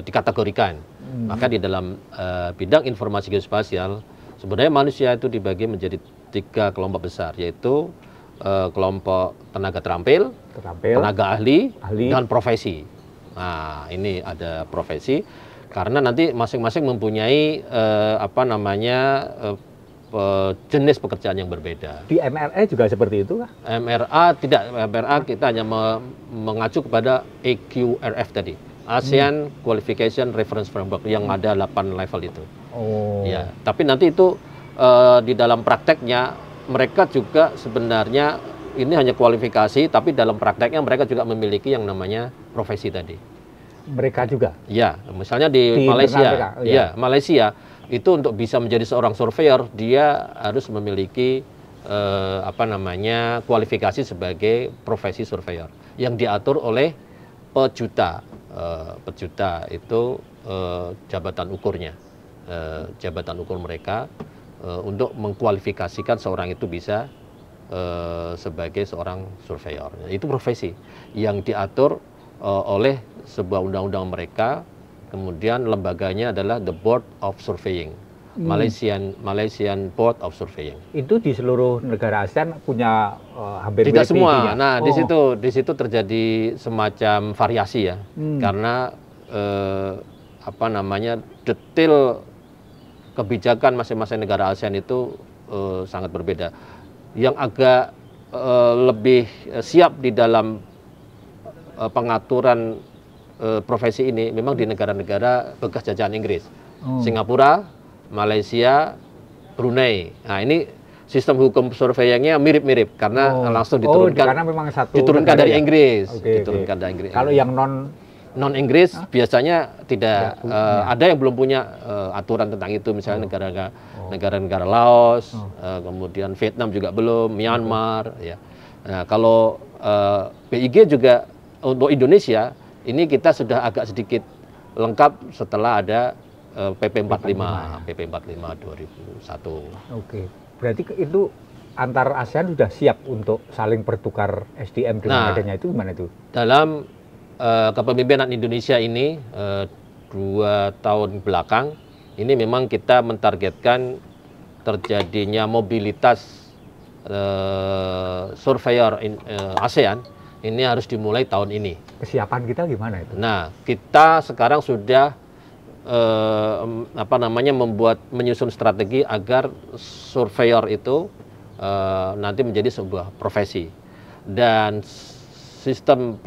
dikategorikan. Maka di dalam bidang informasi geospasial sebenarnya manusia itu dibagi menjadi 3 kelompok besar, yaitu kelompok tenaga terampil, tenaga ahli, dan profesi. Nah, ini ada profesi karena nanti masing-masing mempunyai jenis pekerjaan yang berbeda. Di MRA juga seperti itu kah? MRA tidak, MRA kita hanya mengacu kepada EQRF tadi, ASEAN Qualification Reference Framework yang ada 8 level itu. Oh. Ya, tapi nanti itu di dalam prakteknya mereka juga sebenarnya ini hanya kualifikasi, tapi dalam prakteknya mereka juga memiliki yang namanya profesi tadi. Mereka juga? Ya, misalnya di Malaysia, Malaysia itu untuk bisa menjadi seorang surveyor dia harus memiliki kualifikasi sebagai profesi surveyor yang diatur oleh pejuta. Pejuta itu jabatan ukurnya, jabatan ukur mereka untuk mengkualifikasikan seorang itu bisa sebagai seorang surveyor. Itu profesi yang diatur oleh sebuah undang-undang mereka. Kemudian lembaganya adalah the Board of Surveying, Malaysian Board of Surveying. Itu di seluruh negara ASEAN punya hampir tidak semua. Nah, di situ terjadi semacam variasi ya, karena detail kebijakan masing-masing negara ASEAN itu sangat berbeda. Yang agak lebih siap di dalam pengaturan profesi ini memang di negara-negara bekas jajahan Inggris, Singapura, Malaysia, Brunei. Nah, ini sistem hukum surveyingnya mirip-mirip karena langsung diturunkan, karena memang diturunkan dari Inggris, diturunkan dari Inggris. Kalau yang non Inggris biasanya tidak ada yang belum punya aturan tentang itu, misalnya negara-negara Laos, kemudian Vietnam juga belum, Myanmar ya. Nah, kalau BIG juga untuk Indonesia ini kita sudah agak sedikit lengkap setelah ada PP 45 2001. Oke. Berarti itu antar ASEAN sudah siap untuk saling bertukar SDM dengan adanya itu gimana itu? Dalam kepemimpinan Indonesia ini 2 tahun belakang ini memang kita mentargetkan terjadinya mobilitas surveyor ASEAN ini harus dimulai tahun ini. Kesiapan kita gimana itu? Nah, kita sekarang sudah menyusun strategi agar surveyor itu nanti menjadi sebuah profesi, dan sistem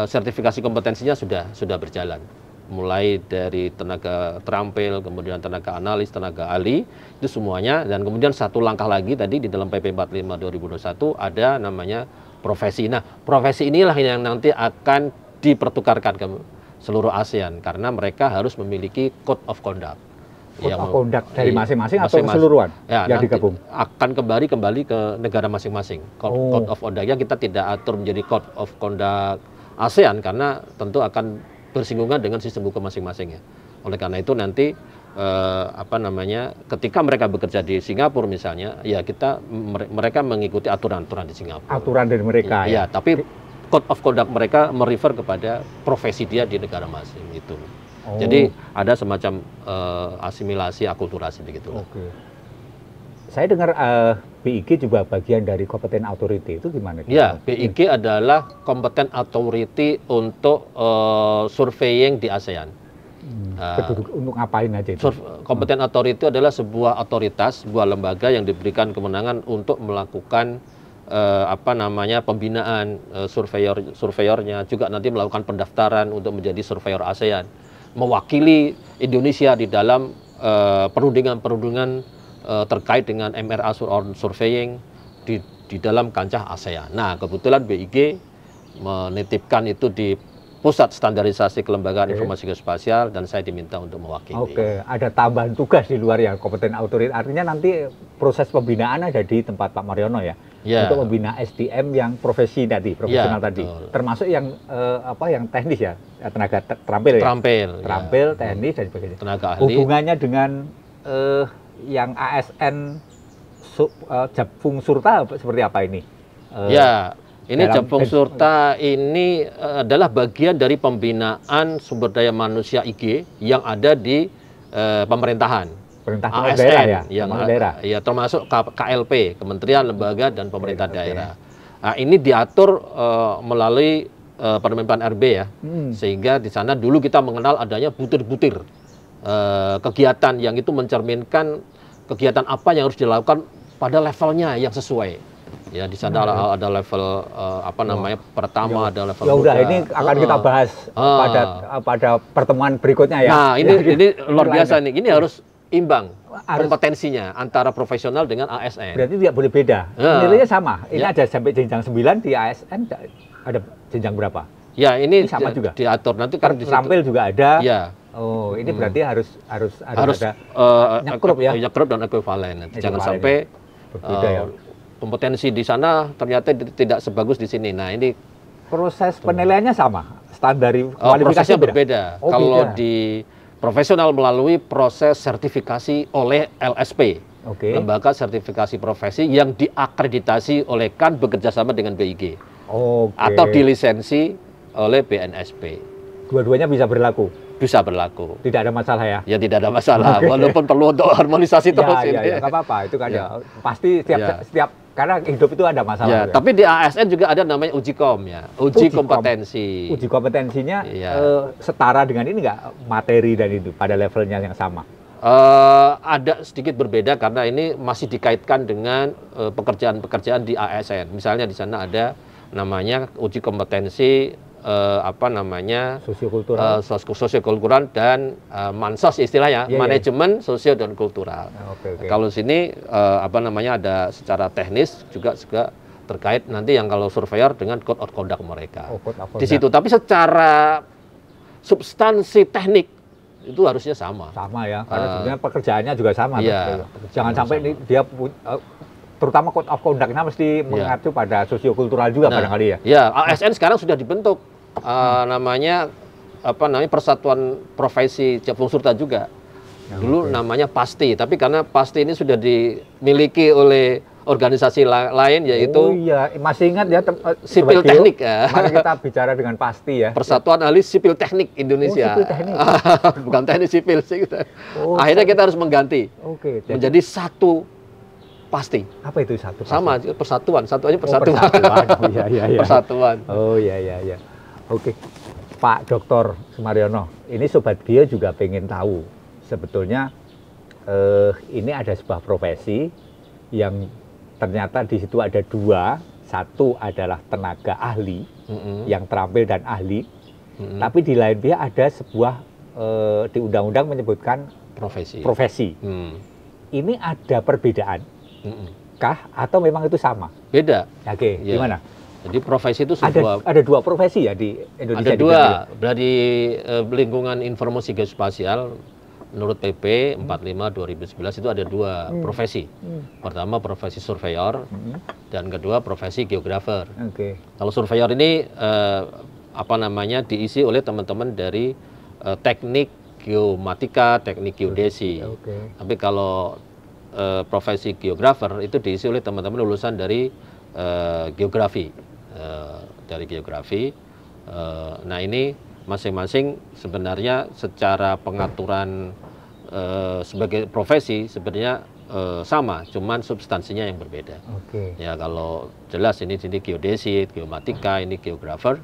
sertifikasi kompetensinya sudah berjalan, mulai dari tenaga terampil, kemudian tenaga analis, tenaga ahli, itu semuanya. Dan kemudian satu langkah lagi tadi di dalam PP 45 2021 ada namanya profesi. Nah, profesi inilah yang nanti akan dipertukarkan ke seluruh ASEAN karena mereka harus memiliki code of conduct. Code of conduct dari masing-masing atau keseluruhan yang digabung? Akan kembali ke negara masing-masing. Code of conduct-nya kita tidak atur menjadi code of conduct ASEAN karena tentu akan bersinggungan dengan sistem hukum masing-masing ya. Oleh karena itu nanti ketika mereka bekerja di Singapura misalnya, ya mereka mengikuti aturan-aturan di Singapura. Aturan dari mereka ya. Tapi code of conduct mereka merefer kepada profesi dia di negara masing itu. Jadi ada semacam asimilasi, akulturasi begitu. Oke. Saya dengar BIG juga bagian dari Competent Authority, itu gimana? Ya, BIG adalah Competent Authority untuk surveying di ASEAN. Untuk ngapain aja itu? Competent Authority adalah sebuah otoritas, sebuah lembaga yang diberikan kewenangan untuk melakukan pembinaan surveyornya, juga nanti melakukan pendaftaran untuk menjadi surveyor ASEAN, mewakili Indonesia di dalam perundingan terkait dengan MRA surveying di dalam kancah ASEAN. Nah, kebetulan BIG menitipkan itu di Pusat Standarisasi Kelembagaan Informasi Geospasial dan saya diminta untuk mewakili. Oke, ada tambahan tugas di luar yang Competent Authority. Artinya nanti proses pembinaan ada di tempat Pak Mariono ya, untuk membina SDM yang profesional tadi, termasuk yang yang teknis ya, tenaga terampil ya. Terampil, teknis dan sebagainya. Tenaga ahli. Hubungannya dengan yang ASN Japung Surta seperti apa ini? Ya, ini dalam- Japung Surta ini adalah bagian dari pembinaan sumber daya manusia IG yang ada di pemerintahan. Perintah ASN daerah ya, yang daerah. ya termasuk KLP, Kementerian Lembaga dan Pemerintah Daerah. Nah, ini diatur melalui Permenpan RB ya, sehingga di sana dulu kita mengenal adanya butir-butir kegiatan yang itu mencerminkan kegiatan apa yang harus dilakukan pada levelnya yang sesuai. Ya di sana ada level apa namanya pertama, ada level Ya udah muda. ini akan kita bahas pada pertemuan berikutnya ya. Nah ini luar lain biasa ya. nih. Ini harus imbang Harus- kompetensinya antara profesional dengan ASN. Berarti tidak boleh beda. Ya. Nilainya sama. Ini Ya. ada sampai jenjang 9 di ASN ada jenjang berapa? Ya ini Ini sama juga? diatur nanti kan di situ. Terampil juga ada. Ya. Oh, ini berarti harus ada Nyekrup ya. Nyekrup dan ekuivalen. Jangan Ekuivalen sampai berbeda ya. kompetensi di sana ternyata tidak sebagus di sini. Nah ini Proses penilaiannya sama. Standar kualifikasi prosesnya beda. berbeda. Oh, Kalau beda. di profesional melalui proses sertifikasi oleh LSP, Oke. Lembaga Sertifikasi Profesi yang diakreditasi oleh KAN bekerjasama dengan BIG Oke. atau dilisensi oleh BNSP. Dua-duanya bisa berlaku. Bisa berlaku. Tidak ada masalah ya. Ya tidak ada masalah, walaupun perlu untuk harmonisasi terus Ya, ini. nggak apa-apa. Itu kan Ya. ya. Pasti Ya. setiap karena hidup itu ada masalah. Ya, ya. tapi di ASN juga ada namanya uji kom ya, uji Uji kom. kompetensi. Uji kompetensinya Iya. setara dengan ini nggak materi dan itu pada levelnya yang sama. Ada sedikit berbeda karena ini masih dikaitkan dengan pekerjaan-pekerjaan di ASN. Misalnya di sana ada namanya uji kompetensi apa namanya Sosiokultural. sosiokultural dan mansos istilahnya, Iya, iya. manajemen sosio dan kultural. Oke. Kalau sini apa namanya ada secara teknis juga terkait nanti yang kalau surveyor dengan code of conduct mereka. Oh, code of Di conduct. situ, tapi secara substansi teknik itu harusnya sama. Sama ya, karena sebenarnya pekerjaannya juga sama. iya, Jangan sampai ini dia terutama code of conduct-nya mesti mengacu pada sosiokultural juga barangkali ya. Ya, ASN sekarang sudah dibentuk namanya apa namanya Persatuan Profesi Japung Surta juga. Dulu namanya PASTI, tapi karena PASTI ini sudah dimiliki oleh organisasi lain yaitu Oh iya, masih ingat ya Sipil Sobat Geo? Teknik ya. Mari kita bicara dengan pasti ya. Persatuan Ahli Sipil Teknik Indonesia. Oh, sipil teknik. Bukan teknik sipil sih. Oh, Akhirnya kita harus mengganti Oke, jadi menjadi satu PASTI. apa itu satu? Sama persatuan, satu aja Oh, persatuan. persatuan. Oh, iya. Persatuan. Oh iya. Oke, Pak Dr. Sumaryono, ini Sobat Bio juga pengen tahu sebetulnya ini ada sebuah profesi yang ternyata di situ ada dua. Satu adalah tenaga ahli yang terampil dan ahli, tapi di lain pihak ada sebuah di undang-undang menyebutkan Profesi. Ini ada perbedaan kah atau memang itu sama? Beda. Oke, Ya. gimana? Jadi profesi itu sebuah Ada dua profesi ya di Indonesia. ada di dua bidang dari lingkungan informasi geospasial menurut PP 45 2011 itu ada dua profesi. Pertama profesi surveyor dan kedua profesi geografer. ini. Oke. Kalau surveyor ini apa namanya diisi oleh teman-teman dari teknik geomatika, teknik geodesi. Oke. Tapi kalau profesi geografer itu diisi oleh teman-teman lulusan dari geografi, nah ini masing-masing sebenarnya secara pengaturan sebagai profesi sebenarnya sama, cuman substansinya yang berbeda. Oke. Ya kalau jelas ini geodesi, geomatika, ini geografer.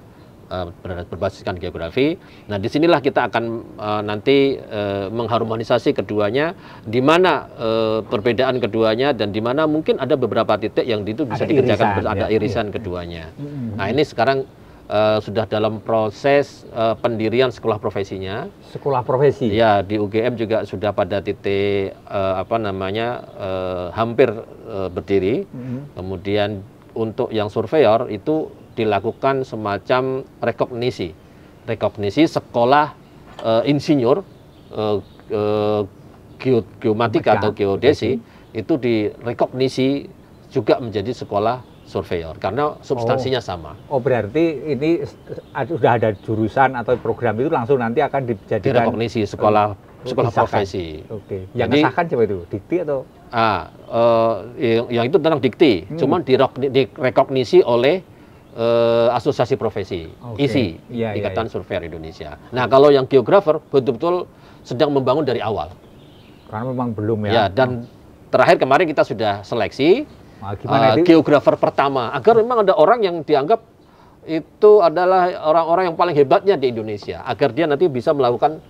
Berbasiskan geografi. Nah, disinilah kita akan nanti mengharmonisasi keduanya, di mana perbedaan keduanya dan di mana mungkin ada beberapa titik yang itu bisa Ada dikerjakan irisan, ada ya. irisan keduanya. Nah, ini sekarang sudah dalam proses pendirian sekolah profesinya. Sekolah profesi. Ya, di UGM juga sudah pada titik apa namanya hampir berdiri. Kemudian untuk yang surveyor itu dilakukan semacam rekognisi sekolah insinyur geomatika atau geodesi itu direkognisi juga menjadi sekolah surveyor karena substansinya sama. Oh, berarti ini sudah ada jurusan atau program itu langsung nanti akan dijadikan Direkognisi sekolah sekolah disahkan. profesi. Oke. Yang Jadi, ngesahkan coba itu, dikti atau? Yang itu tentang dikti, cuman direkognisi oleh asosiasi profesi, Oke. ISI, Iya, iya, Ikatan iya. Surveyor Indonesia. Nah, kalau yang geografer betul-betul sedang membangun dari awal. Karena memang belum ya. Ya, dan terakhir kemarin kita sudah seleksi Nah, gimana itu? geografer pertama, agar memang ada orang yang dianggap itu adalah orang-orang yang paling hebatnya di Indonesia, agar dia nanti bisa melakukan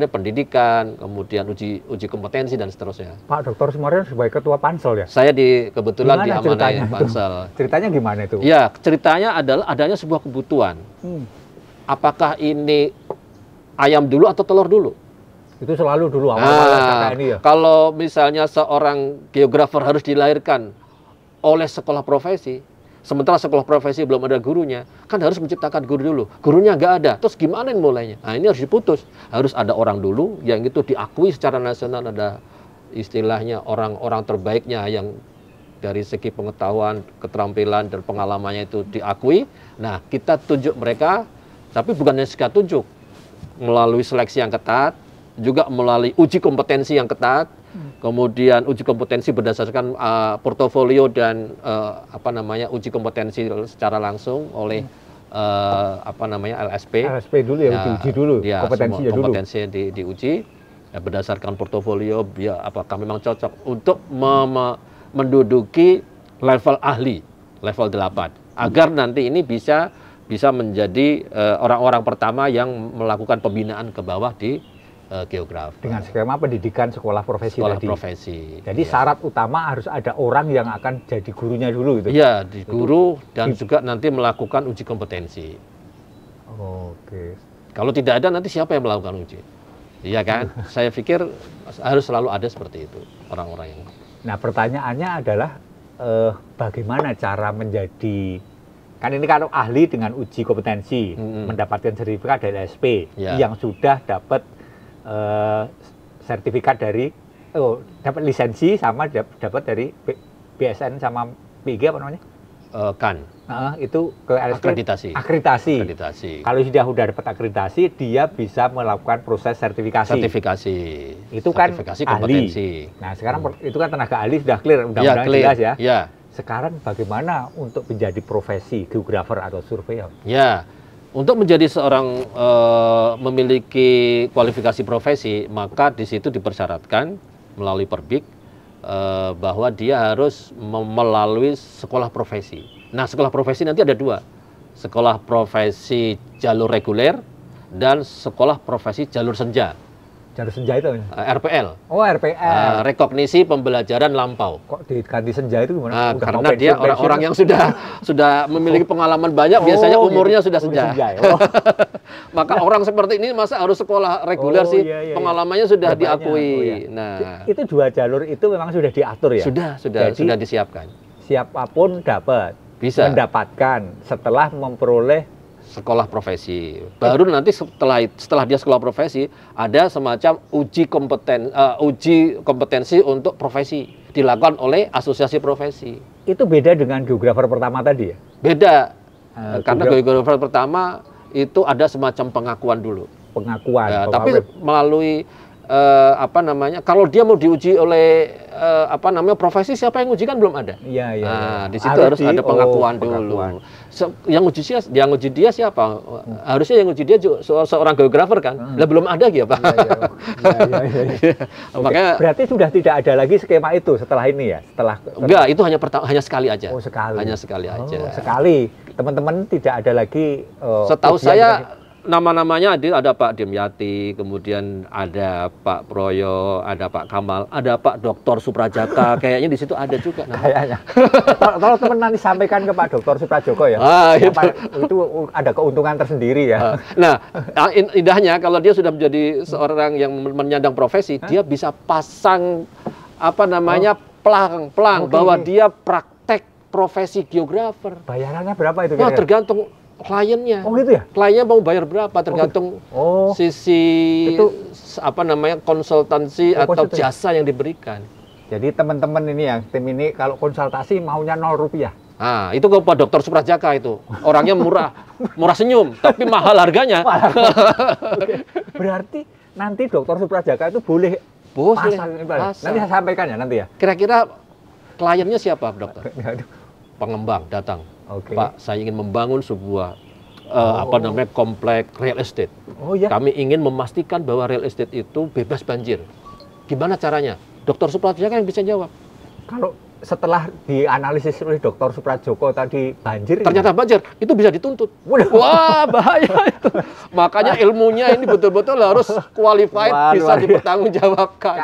pendidikan, kemudian uji kompetensi dan seterusnya. Pak Dr. Sumaryono sebagai ketua pansel ya? Saya kebetulan Gimana diamanai ceritanya itu? pansel. Ceritanya gimana itu? Ya, ceritanya adalah adanya sebuah kebutuhan. Apakah ini ayam dulu atau telur dulu? Itu selalu dulu awal-awal ini ya? Kalau misalnya seorang geografer harus dilahirkan oleh sekolah profesi, sementara sekolah profesi belum ada gurunya, kan harus menciptakan guru dulu. Gurunya nggak ada, terus gimana mulainya? Nah, ini harus diputus. Harus ada orang dulu yang itu diakui secara nasional, ada istilahnya orang-orang terbaiknya yang dari segi pengetahuan, keterampilan, dan pengalamannya itu diakui. Nah, kita tunjuk mereka, tapi bukan hanya sekedar tunjuk. Melalui seleksi yang ketat, juga melalui uji kompetensi yang ketat, kemudian uji kompetensi berdasarkan portofolio dan uji kompetensi secara langsung oleh LSP. LSP dulu ya, diuji dulu, ya, kompetensinya dulu. Kompetensi diuji ya, berdasarkan portofolio, ya, apakah memang cocok untuk menduduki level ahli, level 8, agar nanti ini bisa menjadi orang-orang pertama yang melakukan pembinaan ke bawah di geografi. Dengan skema pendidikan sekolah profesi tadi. Profesi. Jadi syarat utama harus ada orang yang akan jadi gurunya dulu gitu. Iya, di guru dan juga nanti melakukan uji kompetensi. Oke. Kalau tidak ada nanti siapa yang melakukan uji? Iya kan? Saya pikir harus selalu ada seperti itu orang-orang yang. Nah, pertanyaannya adalah bagaimana cara menjadi, kan ini kalau ahli dengan uji kompetensi mendapatkan sertifikat dari LSP yang sudah dapat sertifikat dari dapat lisensi sama dapat dari BSN sama PIG apa namanya? Kan. Itu ke LSP akreditasi. Kalau sudah dapat akreditasi, dia bisa melakukan proses sertifikasi. Itu kan ahli. Nah, sekarang itu kan tenaga ahli sudah clear, undang-undang jelas ya. Ya. Sekarang bagaimana untuk menjadi profesi geografer atau surveyor? Ya. Untuk menjadi seorang memiliki kualifikasi profesi, maka di situ dipersyaratkan melalui Perbik bahwa dia harus melalui sekolah profesi. Nah, sekolah profesi nanti ada dua, sekolah profesi jalur reguler dan sekolah profesi jalur senja. Jalur senja itu? RPL. Oh, RPL. Rekognisi pembelajaran lampau. Kok diganti senja itu gimana? Karena dia orang-orang yang sudah memiliki pengalaman banyak, biasanya umurnya sudah senja. Maka orang seperti ini masa harus sekolah reguler sih? Iya. Pengalamannya sudah diakui. Nah, itu dua jalur itu memang sudah diatur ya? Sudah disiapkan. Siapapun bisa mendapatkan setelah memperoleh sekolah profesi. Baru nanti setelah dia sekolah profesi, ada semacam uji kompetensi untuk profesi dilakukan oleh asosiasi profesi. Itu beda dengan geografer pertama tadi ya? Beda. Karena geografer pertama itu ada semacam pengakuan dulu. Pengakuan. Tapi melalui kalau dia mau diuji oleh profesi, siapa yang uji kan belum ada. Iya. Nah, di situ harus ada pengakuan dulu. Yang uji dia siapa? Harusnya yang uji dia seorang geografer kan. Lah belum ada gitu, Pak. Iya. Makanya berarti sudah tidak ada lagi skema itu setelah ini ya? Enggak, itu hanya sekali aja. Oh, sekali. Hanya sekali aja. Sekali. Teman-teman tidak ada lagi setahu saya nama-namanya ada Pak Dimyati, kemudian ada Pak Proyo, ada Pak Kamal, ada Pak Dr. Suprajaka, kayaknya di situ ada juga. Kayaknya. Kalau teman nanti sampaikan ke Pak Dr. Suprajoko ya. Itu ada keuntungan tersendiri ya. Nah, indahnya kalau dia sudah menjadi seorang yang menyandang profesi, dia bisa pasang pelang bahwa dia praktek profesi geografer. Bayarannya berapa itu? Tergantung kliennya. Oh gitu ya? Kliennya mau bayar berapa tergantung sisi konsultansi atau jasa yang diberikan. Jadi teman-teman ini ya, tim ini kalau konsultasi maunya 0 rupiah. Nah, itu ke Pak Dr. Suprajaka itu. Orangnya murah senyum, tapi mahal harganya. Berarti nanti Dr. Suprajaka itu boleh Boleh. Nanti saya sampaikan ya nanti ya. Kira-kira kliennya siapa, dokter? Aduh. Pengembang datang. Oke. Pak, saya ingin membangun sebuah komplek real estate. Oh ya. Kami ingin memastikan bahwa real estate itu bebas banjir. Gimana caranya? Dr. Suprajaka yang bisa jawab. Kalau setelah dianalisis oleh Dr. Suprajoko tadi banjir, Ternyata banjir, itu bisa dituntut. Waduh. Wah, bahaya itu. Makanya ilmunya ini betul-betul harus qualified, Waduh, bisa waduh. dipertanggungjawabkan.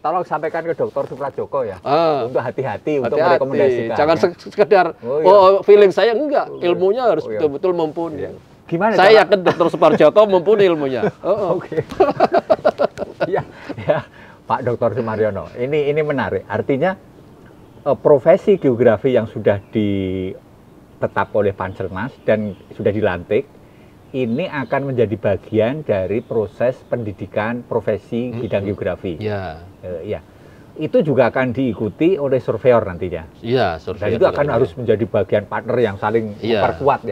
tolong sampaikan ke Dr. Suprajoko ya. Ah. Untuk hati-hati untuk Hati-hati. merekomendasikan. Jangan ya. sekedar Oh, iya. feeling saya enggak, ilmunya harus Oh, iya. betul-betul mumpuni. Iya. Gimana Saya cara- yakin Dr. Suprajoko mumpuni ilmunya. Oke. Ya, ya, Pak Dr. Sumaryono. Ini menarik. Artinya profesi geografi yang sudah ditetap oleh Panselmas dan sudah dilantik ini akan menjadi bagian dari proses pendidikan profesi bidang geografi. Ya, Ya. Itu juga akan diikuti oleh surveyor nantinya. iya, Dan survei itu akan harus menjadi bagian partner yang saling Iya.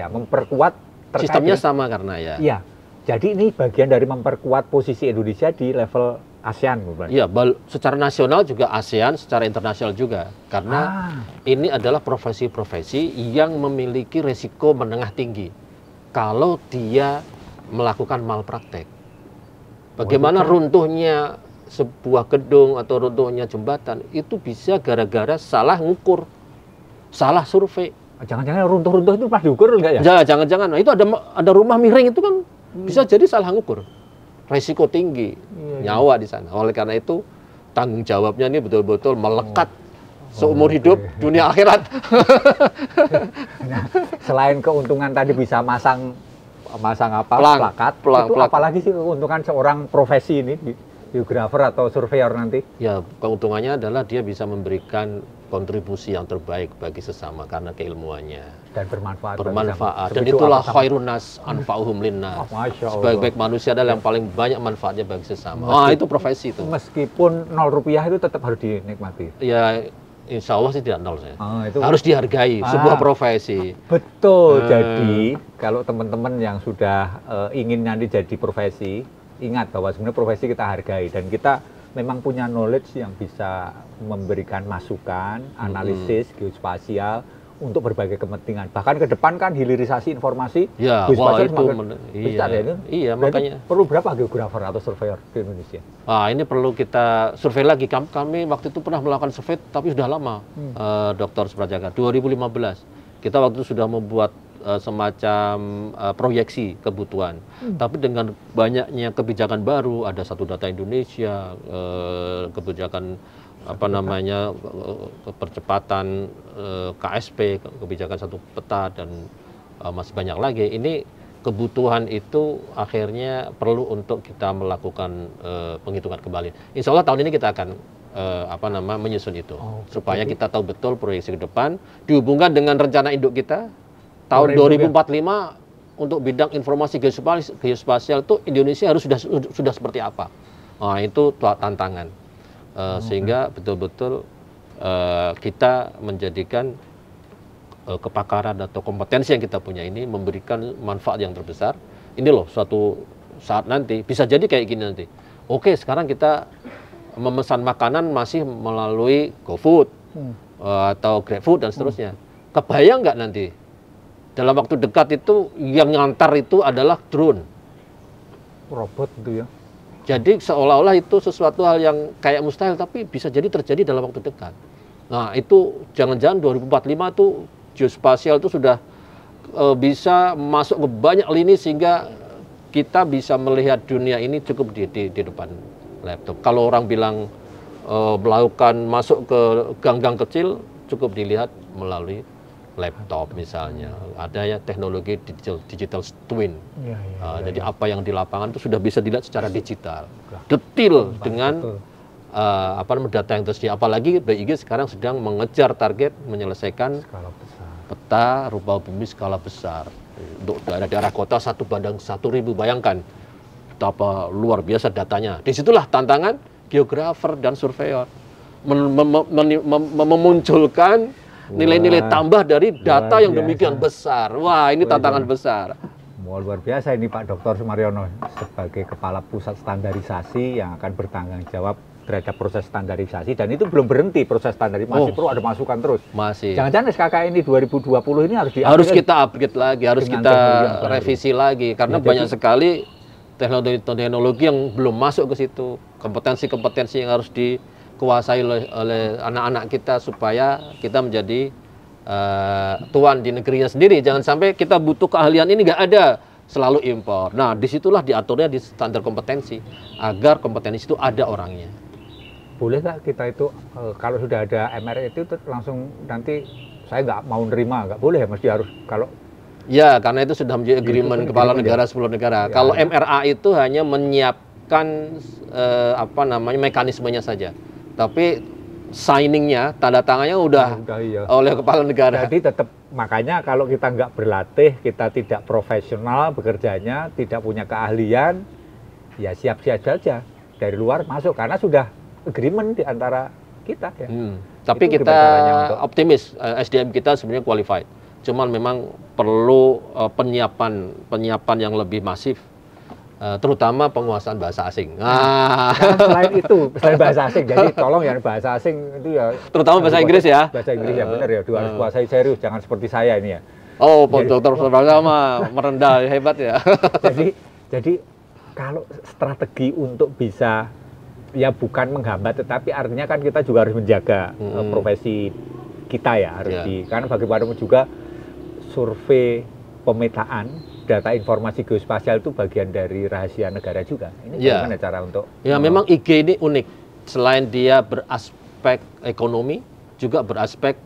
memperkuat terkait sistemnya dengan- sama karena ya. Iya. Jadi ini bagian dari memperkuat posisi Indonesia di level ASEAN, bukan? Iya, secara nasional juga ASEAN, secara internasional juga. Karena ini adalah profesi-profesi yang memiliki resiko menengah tinggi kalau dia melakukan malpraktek. Bagaimana runtuhnya sebuah gedung atau runtuhnya jembatan itu bisa gara-gara salah ngukur, salah survei. Jangan-jangan runtuh-runtuh itu pas diukur enggak ya? Jangan-jangan, nah, itu ada rumah miring itu kan bisa jadi salah ngukur. Resiko tinggi, nyawa di sana. Oleh karena itu tanggung jawabnya ini betul-betul melekat seumur hidup dunia akhirat. Nah, selain keuntungan tadi bisa masang apa? Plakat. Itu apalagi sih keuntungan seorang profesi ini, geografer atau surveyor nanti? Ya, keuntungannya adalah dia bisa memberikan kontribusi yang terbaik bagi sesama karena keilmuannya. Dan bermanfaat. Bermanfaat. Dan itulah khairun nas anfa'uhum linnas. Masya Allah. Sebaik-baik manusia adalah yang paling banyak manfaatnya bagi sesama. Ah, itu profesi itu. Meskipun 0 rupiah itu tetap harus dinikmati. Ya, insya Allah sih tidak nol saya. Itu Harus dihargai sebuah profesi. betul. Jadi kalau teman-teman yang sudah ingin nanti jadi profesi, ingat bahwa sebenarnya profesi kita hargai dan kita memang punya knowledge yang bisa memberikan masukan, analisis geospasial untuk berbagai kepentingan. Bahkan ke depan kan hilirisasi informasi Ya, geospasial wah, itu semakin besar ya itu. Iya, Berarti makanya. perlu berapa geografer atau surveyor di Indonesia? Ini perlu kita survei lagi. Kami waktu itu pernah melakukan survei, tapi sudah lama, Dr. Suprajaka, 2015. Kita waktu itu sudah membuat semacam proyeksi kebutuhan. Tapi dengan banyaknya kebijakan baru, ada satu data Indonesia, kebijakan percepatan KSP, kebijakan satu peta, dan masih banyak lagi. Ini kebutuhan itu akhirnya perlu untuk kita melakukan penghitungan kembali. Insya Allah tahun ini kita akan menyusun itu supaya kita tahu betul proyeksi ke depan dihubungkan dengan rencana induk kita tahun 2045 untuk bidang informasi geospasial itu Indonesia harus sudah seperti apa. Nah, itu tantangan. Sehingga betul-betul kita menjadikan kepakaran atau kompetensi yang kita punya ini memberikan manfaat yang terbesar. Ini loh suatu saat nanti bisa jadi kayak gini nanti. Oke, sekarang kita memesan makanan masih melalui GoFood atau GrabFood dan seterusnya. Kebayang nggak nanti dalam waktu dekat itu yang ngantar itu adalah drone, Robot itu ya. jadi seolah-olah itu sesuatu hal yang kayak mustahil tapi bisa jadi terjadi dalam waktu dekat. Nah, itu jangan-jangan 2045 itu geospasial itu sudah bisa masuk ke banyak lini sehingga kita bisa melihat dunia ini cukup di depan laptop. Kalau orang bilang melakukan masuk ke gang-gang kecil cukup dilihat melalui laptop misalnya. Ada ya teknologi digital twin. Jadi apa yang di lapangan itu sudah bisa dilihat secara digital, detil dengan data yang tersedia. Apalagi BIG sekarang sedang mengejar target menyelesaikan peta rupa bumi skala besar untuk daerah-daerah kota 1:1000. Bayangkan betapa luar biasa datanya. Disitulah tantangan geografer dan surveyor memunculkan nilai-nilai tambah dari data yang demikian besar. Wah, ini tantangan besar. Luar biasa ini Pak Dr. Sumaryono sebagai Kepala Pusat Standarisasi yang akan bertanggung jawab terhadap proses standarisasi, dan itu belum berhenti proses standarisasi, masih perlu ada masukan terus. Masih. Jangan-jangan SKKN ini 2020 ini harus kita upgrade lagi, harus kita revisi lagi karena banyak sekali teknologi yang belum masuk ke situ, kompetensi-kompetensi yang harus dikuasai oleh anak-anak kita supaya kita menjadi tuan di negerinya sendiri. Jangan sampai kita butuh keahlian ini nggak ada, selalu impor. Nah, disitulah diaturnya di standar kompetensi agar kompetensi itu ada orangnya. Boleh nggak kita itu kalau sudah ada MRA itu langsung nanti saya nggak mau nerima, nggak boleh ya, mesti harus kalau ya, karena itu sudah menjadi agreement kepala negara 10 negara. Ya, kalau MRA itu hanya menyiapkan mekanismenya saja, tapi signingnya, tanda tangannya udah iya, oleh kepala negara. Jadi tetap, makanya kalau kita nggak berlatih, kita tidak profesional bekerjanya, tidak punya keahlian, ya siap-siap saja dari luar masuk karena sudah agreement di antara kita ya. Tapi itu kita optimis SDM kita sebenarnya qualified. Cuman memang perlu penyiapan yang lebih masif, terutama penguasaan bahasa asing. Selain itu, selain bahasa asing, jadi tolong ya bahasa asing itu ya. Terutama bahasa Inggris ya. Bahasa Inggris ya benar ya, harus kuasai serius, jangan seperti saya ini ya. Oh, dokter sama merendah hebat ya. Jadi kalau strategi untuk bisa ya bukan menghambat, tetapi artinya kan kita juga harus menjaga profesi kita ya, harus karena bagaimanapun juga survei pemetaan data informasi geospasial itu bagian dari rahasia negara juga. Ini bagaimana cara untuk memang IG ini unik. Selain dia beraspek ekonomi, juga beraspek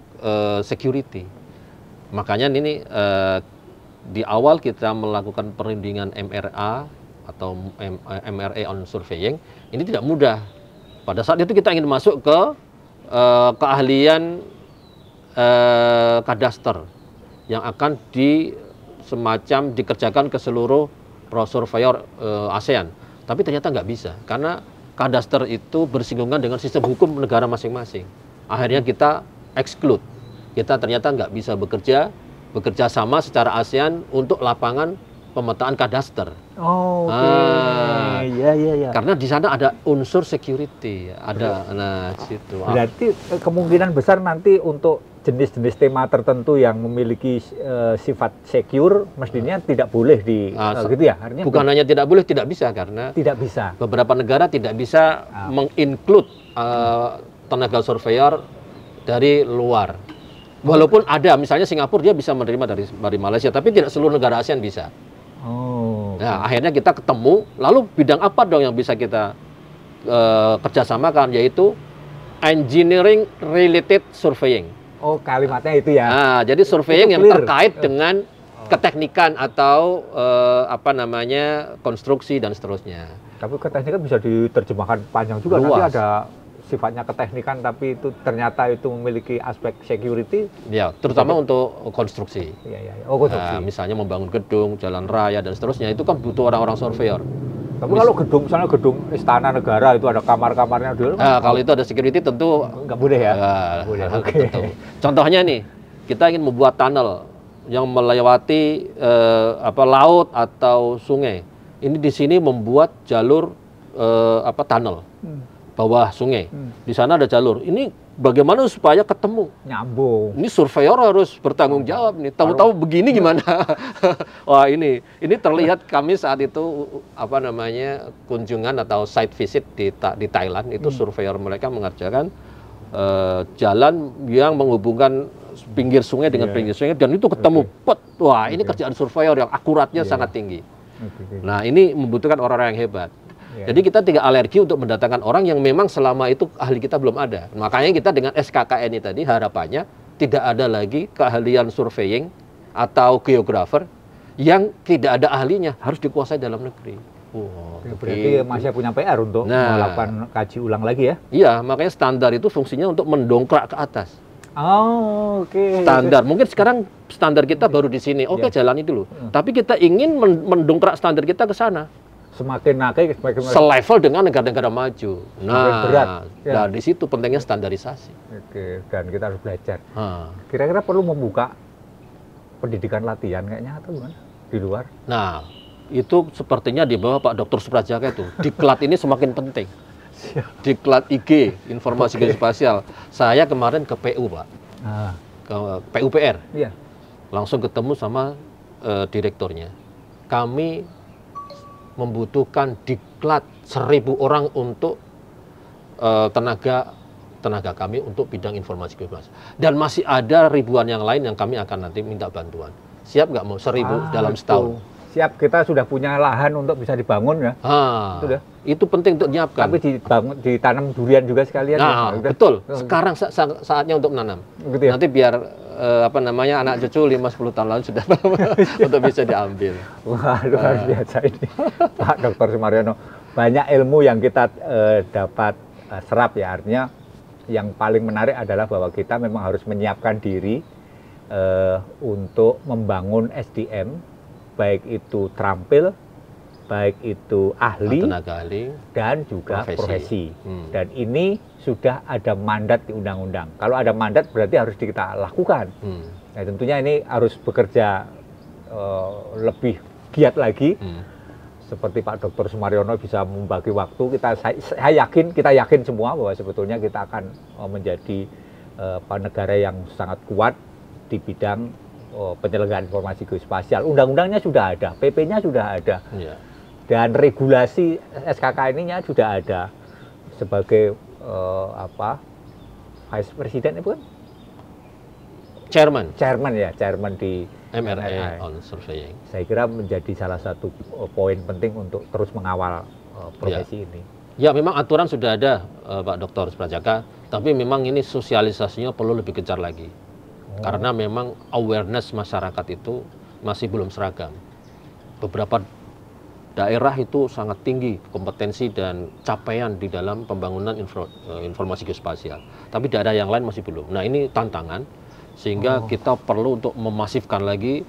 security. Makanya ini di awal kita melakukan perundingan MRA atau MRA on surveying, ini tidak mudah. Pada saat itu kita ingin masuk ke keahlian kadaster yang akan semacam dikerjakan ke seluruh pro surveyor ASEAN. Tapi ternyata nggak bisa, karena kadaster itu bersinggungan dengan sistem hukum negara masing-masing. Akhirnya kita exclude. Kita ternyata nggak bisa bekerja sama secara ASEAN untuk lapangan pemetaan kadaster. Oh, oke. Iya. Karena di sana ada unsur security, ada situ. Berarti kemungkinan besar nanti untuk jenis-jenis tema tertentu yang memiliki sifat secure mestinya tidak boleh gitu ya. Artinya bukan hanya tidak boleh, tidak bisa, karena tidak bisa. Beberapa negara tidak bisa menginclude tenaga surveyor dari luar. Walaupun ada, misalnya Singapura dia bisa menerima dari Malaysia, tapi tidak seluruh negara ASEAN bisa. Nah, akhirnya kita ketemu, lalu bidang apa dong yang bisa kita kerjasamakan, yaitu engineering related surveying. Oh, kalimatnya itu ya. Nah, jadi surveying yang terkait dengan keteknikan atau konstruksi dan seterusnya. Tapi keteknikan bisa diterjemahkan panjang juga. Luas. Nanti ada sifatnya keteknikan, tapi itu ternyata itu memiliki aspek security. Ya, terutama untuk konstruksi. Iya. Oh, konstruksi. Nah, misalnya membangun gedung, jalan raya dan seterusnya, itu kan butuh orang-orang surveyor. Tapi kalau gedung, misalnya gedung istana negara itu ada kamar-kamarnya dulu. Kalau itu ada security tentu nggak boleh ya. Boleh. Tentu. Contohnya nih, kita ingin membuat tunnel yang melewati laut atau sungai. Ini di sini membuat jalur tunnel bawah sungai. Di sana ada jalur. Ini bagaimana supaya ketemu? Nyambung. Ini surveyor harus bertanggung jawab nih. Tahu-tahu begini gimana? Wah, ini terlihat kami saat itu kunjungan atau site visit di Thailand, itu surveyor mereka mengerjakan jalan yang menghubungkan pinggir sungai dengan pinggir sungai, dan itu ketemu pot. Wah, ini kerjaan surveyor yang akuratnya sangat tinggi. Nah, ini membutuhkan orang-orang yang hebat. Jadi kita tidak alergi untuk mendatangkan orang yang memang selama itu ahli kita belum ada. Makanya kita dengan SKKN ini tadi harapannya tidak ada lagi keahlian surveying atau geografer yang tidak ada ahlinya, harus dikuasai dalam negeri. Berarti masih punya PR untuk melakukan kaji ulang lagi ya? Iya, makanya standar itu fungsinya untuk mendongkrak ke atas. Oh, oke. Standar, mungkin sekarang standar kita baru di sini, jalani dulu. Tapi kita ingin mendongkrak standar kita ke sana. Semakin naik, semakin selevel dengan negara-negara maju. Nah, berat. Nah, di situ pentingnya standarisasi. Oke, dan kita harus belajar. Kira-kira perlu membuka pendidikan latihan kayaknya atau gimana? di luar. Nah, itu sepertinya di bawah Pak Dr. Suprajaka itu. Diklat ini semakin penting. Diklat IG, informasi geospasial. Saya kemarin ke PU, Pak. Ke PUPR. Iya. Langsung ketemu sama direkturnya. Kami membutuhkan diklat 1.000 orang untuk tenaga kami untuk bidang informasi geospasial. Dan masih ada ribuan yang lain yang kami akan nanti minta bantuan. Siap nggak mau 1.000 dalam setahun? Siap, kita sudah punya lahan untuk bisa dibangun ya. Itu penting untuk menyiapkan. Tapi ditanam durian juga sekalian. Nah, ya? Betul. Sekarang saatnya untuk menanam. Gitu ya? Nanti biar anak cucu 5-10 tahun lalu sudah untuk bisa diambil. Wah, luar biasa ini. Pak Dr. Sumaryono, banyak ilmu yang kita dapat serap ya. Artinya yang paling menarik adalah bahwa kita memang harus menyiapkan diri untuk membangun SDM, baik itu terampil, baik itu ahli, tenaga ahli, dan juga profesi. Dan ini sudah ada mandat di undang-undang. Kalau ada mandat berarti harus kita lakukan. Nah, tentunya ini harus bekerja lebih giat lagi. Seperti Pak Dr. Sumaryono bisa membagi waktu. Kita yakin semua bahwa sebetulnya kita akan menjadi negara yang sangat kuat di bidang penyelenggaraan informasi geospasial. Undang-undangnya sudah ada, PP-nya sudah ada, dan regulasi SKKN-nya sudah ada. Sebagai Vice President itu kan? Chairman di MRA on Surveying. Saya kira menjadi salah satu poin penting untuk terus mengawal profesi ini. Ya, memang aturan sudah ada, Pak Dr. Suprajaka, tapi memang ini sosialisasinya perlu lebih gencar lagi. Karena memang awareness masyarakat itu masih belum seragam. Beberapa daerah itu sangat tinggi kompetensi dan capaian di dalam pembangunan informasi geospasial. Tapi daerah yang lain masih belum. Nah, ini tantangan, sehingga kita perlu untuk memasifkan lagi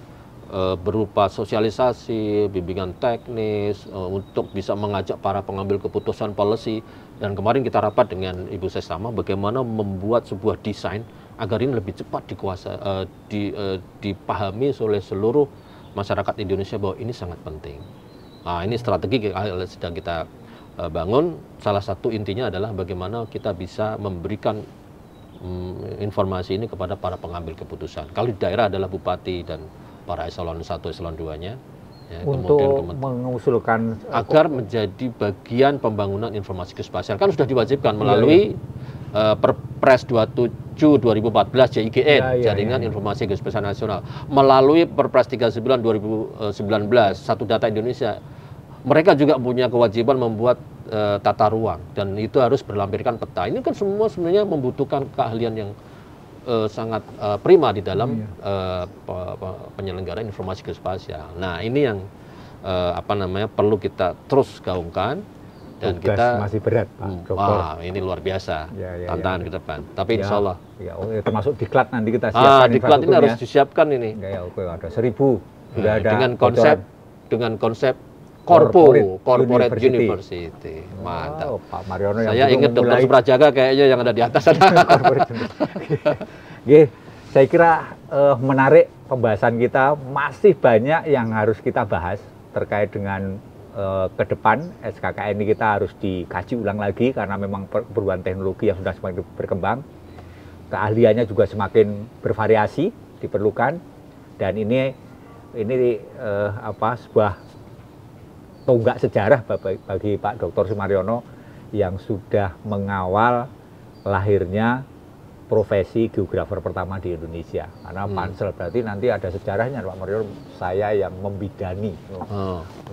berupa sosialisasi, bimbingan teknis, untuk bisa mengajak para pengambil keputusan policy. Dan kemarin kita rapat dengan Ibu Sesama bagaimana membuat sebuah desain agar ini lebih cepat dipahami oleh seluruh masyarakat Indonesia bahwa ini sangat penting. Nah, ini strategi sedang kita bangun. Salah satu intinya adalah bagaimana kita bisa memberikan informasi ini kepada para pengambil keputusan. Kalau di daerah adalah bupati dan para eselon 1, eselon 2-nya. Ya, untuk mengusulkan agar menjadi bagian pembangunan informasi geospasial. Kan sudah diwajibkan melalui Perpres 27 2014 JIGN, Jaringan Informasi Geospasial Nasional, melalui Perpres 39 2019 Satu Data Indonesia. Mereka juga punya kewajiban membuat tata ruang, dan itu harus berlampirkan peta. Ini kan semua sebenarnya membutuhkan keahlian yang sangat prima di dalam penyelenggaraan informasi geospasial. Nah, ini yang perlu kita terus gaungkan. Dan tugas kita masih berat, Pak Dokter. Ini luar biasa tantangan ke depan. Tapi insya Allah. Termasuk diklat nanti kita siapkan. Diklat ini harus disiapkan ini. Ada 1.000 sudah ada. Dengan konsep corporate university. Mantap. Pak Mariono yang saya ingat Dr. Suprajaka kayaknya yang ada di atas sana. Saya kira menarik pembahasan kita. Masih banyak yang harus kita bahas terkait dengan ke depan SKKN ini kita harus dikaji ulang lagi karena memang perubahan teknologi yang sudah semakin berkembang, keahliannya juga semakin bervariasi diperlukan, dan ini sebuah tonggak sejarah bagi Pak Dr. Sumaryono yang sudah mengawal lahirnya profesi geografer pertama di Indonesia. Karena Pansel berarti nanti ada sejarahnya, Pak Mariono. Saya yang membidani.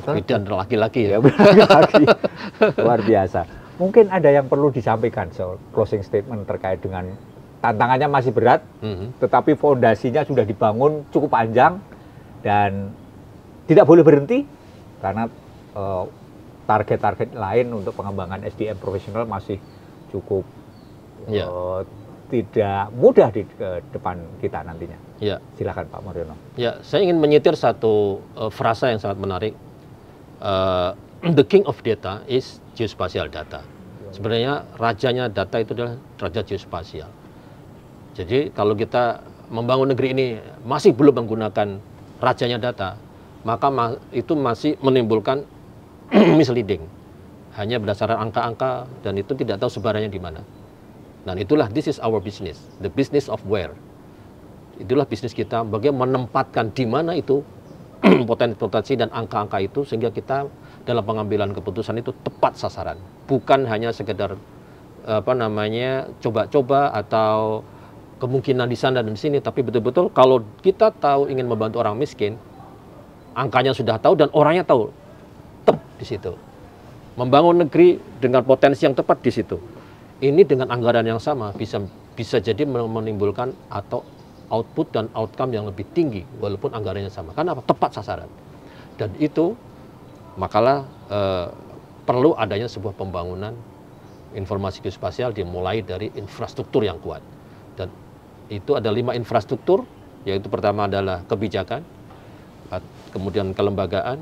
Bidan laki-laki ya. Laki-laki. Luar biasa. Mungkin ada yang perlu disampaikan soal closing statement terkait dengan tantangannya masih berat, tetapi fondasinya sudah dibangun cukup panjang dan tidak boleh berhenti karena target-target lain untuk pengembangan SDM profesional masih cukup tidak mudah di depan kita nantinya. Ya. Silakan Pak Mariono. Ya, saya ingin menyetir satu frasa yang sangat menarik. The king of data is geospatial data. Sebenarnya rajanya data itu adalah raja geospasial. Jadi kalau kita membangun negeri ini masih belum menggunakan rajanya data, maka itu masih menimbulkan misleading. Hanya berdasarkan angka-angka dan itu tidak tahu sebarannya di mana. Dan itulah this is our business, the business of where. Itulah bisnis kita, bagaimana menempatkan di mana itu potensi dan angka-angka itu sehingga kita dalam pengambilan keputusan itu tepat sasaran. Bukan hanya sekedar coba-coba atau kemungkinan di sana dan di sini, tapi betul-betul kalau kita tahu ingin membantu orang miskin, angkanya sudah tahu dan orangnya tahu, di situ. Membangun negeri dengan potensi yang tepat di situ. Ini dengan anggaran yang sama bisa jadi menimbulkan atau output dan outcome yang lebih tinggi walaupun anggarannya sama. Karena apa? Tepat sasaran. Dan itu makalah perlu adanya sebuah pembangunan informasi geospasial dimulai dari infrastruktur yang kuat. Dan itu ada 5 infrastruktur, yaitu pertama adalah kebijakan, kemudian kelembagaan,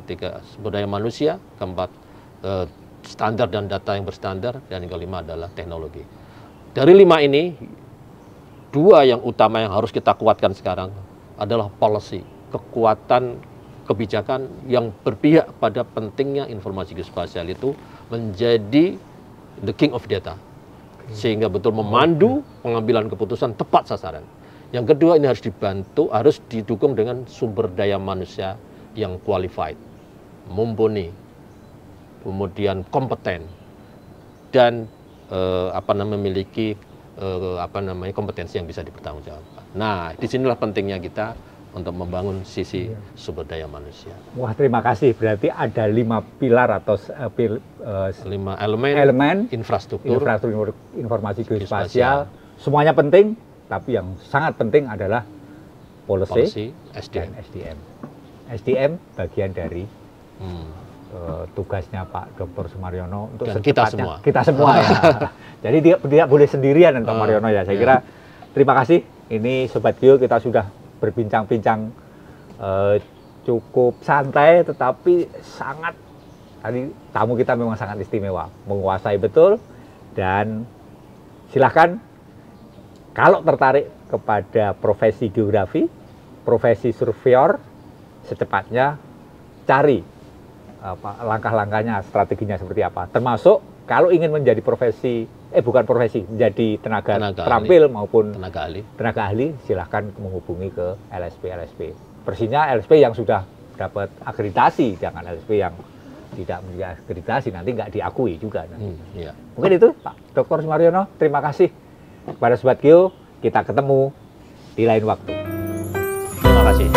ketiga sumber daya manusia, keempat standar dan data yang berstandar, dan yang kelima adalah teknologi. Dari 5 ini, 2 yang utama yang harus kita kuatkan sekarang adalah policy, kekuatan kebijakan yang berpihak pada pentingnya informasi geospasial itu menjadi the king of data, sehingga betul memandu pengambilan keputusan tepat sasaran. Yang kedua, ini harus dibantu, harus didukung dengan sumber daya manusia yang qualified, mumpuni, kemudian kompeten, dan memiliki kompetensi yang bisa dipertanggungjawabkan. Nah, disinilah pentingnya kita untuk membangun sisi sumber daya manusia. Wah, terima kasih. Berarti ada 5 pilar atau 5 elemen infrastruktur informasi geospasial. Semuanya penting, tapi yang sangat penting adalah policy SDM. dan SDM. SDM bagian dari tugasnya Pak Dr. Sumaryono untuk dan secepatnya kita semua ya. Jadi dia tidak boleh sendirian Pak Mariono ya. Saya kira terima kasih. Ini Sobat Geo, kita sudah berbincang-bincang cukup santai, tetapi sangat, tadi tamu kita memang sangat istimewa, menguasai betul. Dan silahkan kalau tertarik kepada profesi geografi, profesi surveyor, secepatnya cari langkah-langkahnya, strateginya seperti apa. Termasuk kalau ingin menjadi menjadi tenaga terampil maupun tenaga ahli, silahkan menghubungi ke LSP. Persisnya LSP yang sudah dapat akreditasi, jangan LSP yang tidak memiliki akreditasi, nanti nggak diakui juga. Mungkin itu Pak Dr. Sumaryono, terima kasih kepada Sobat Geo, kita ketemu di lain waktu. Terima kasih.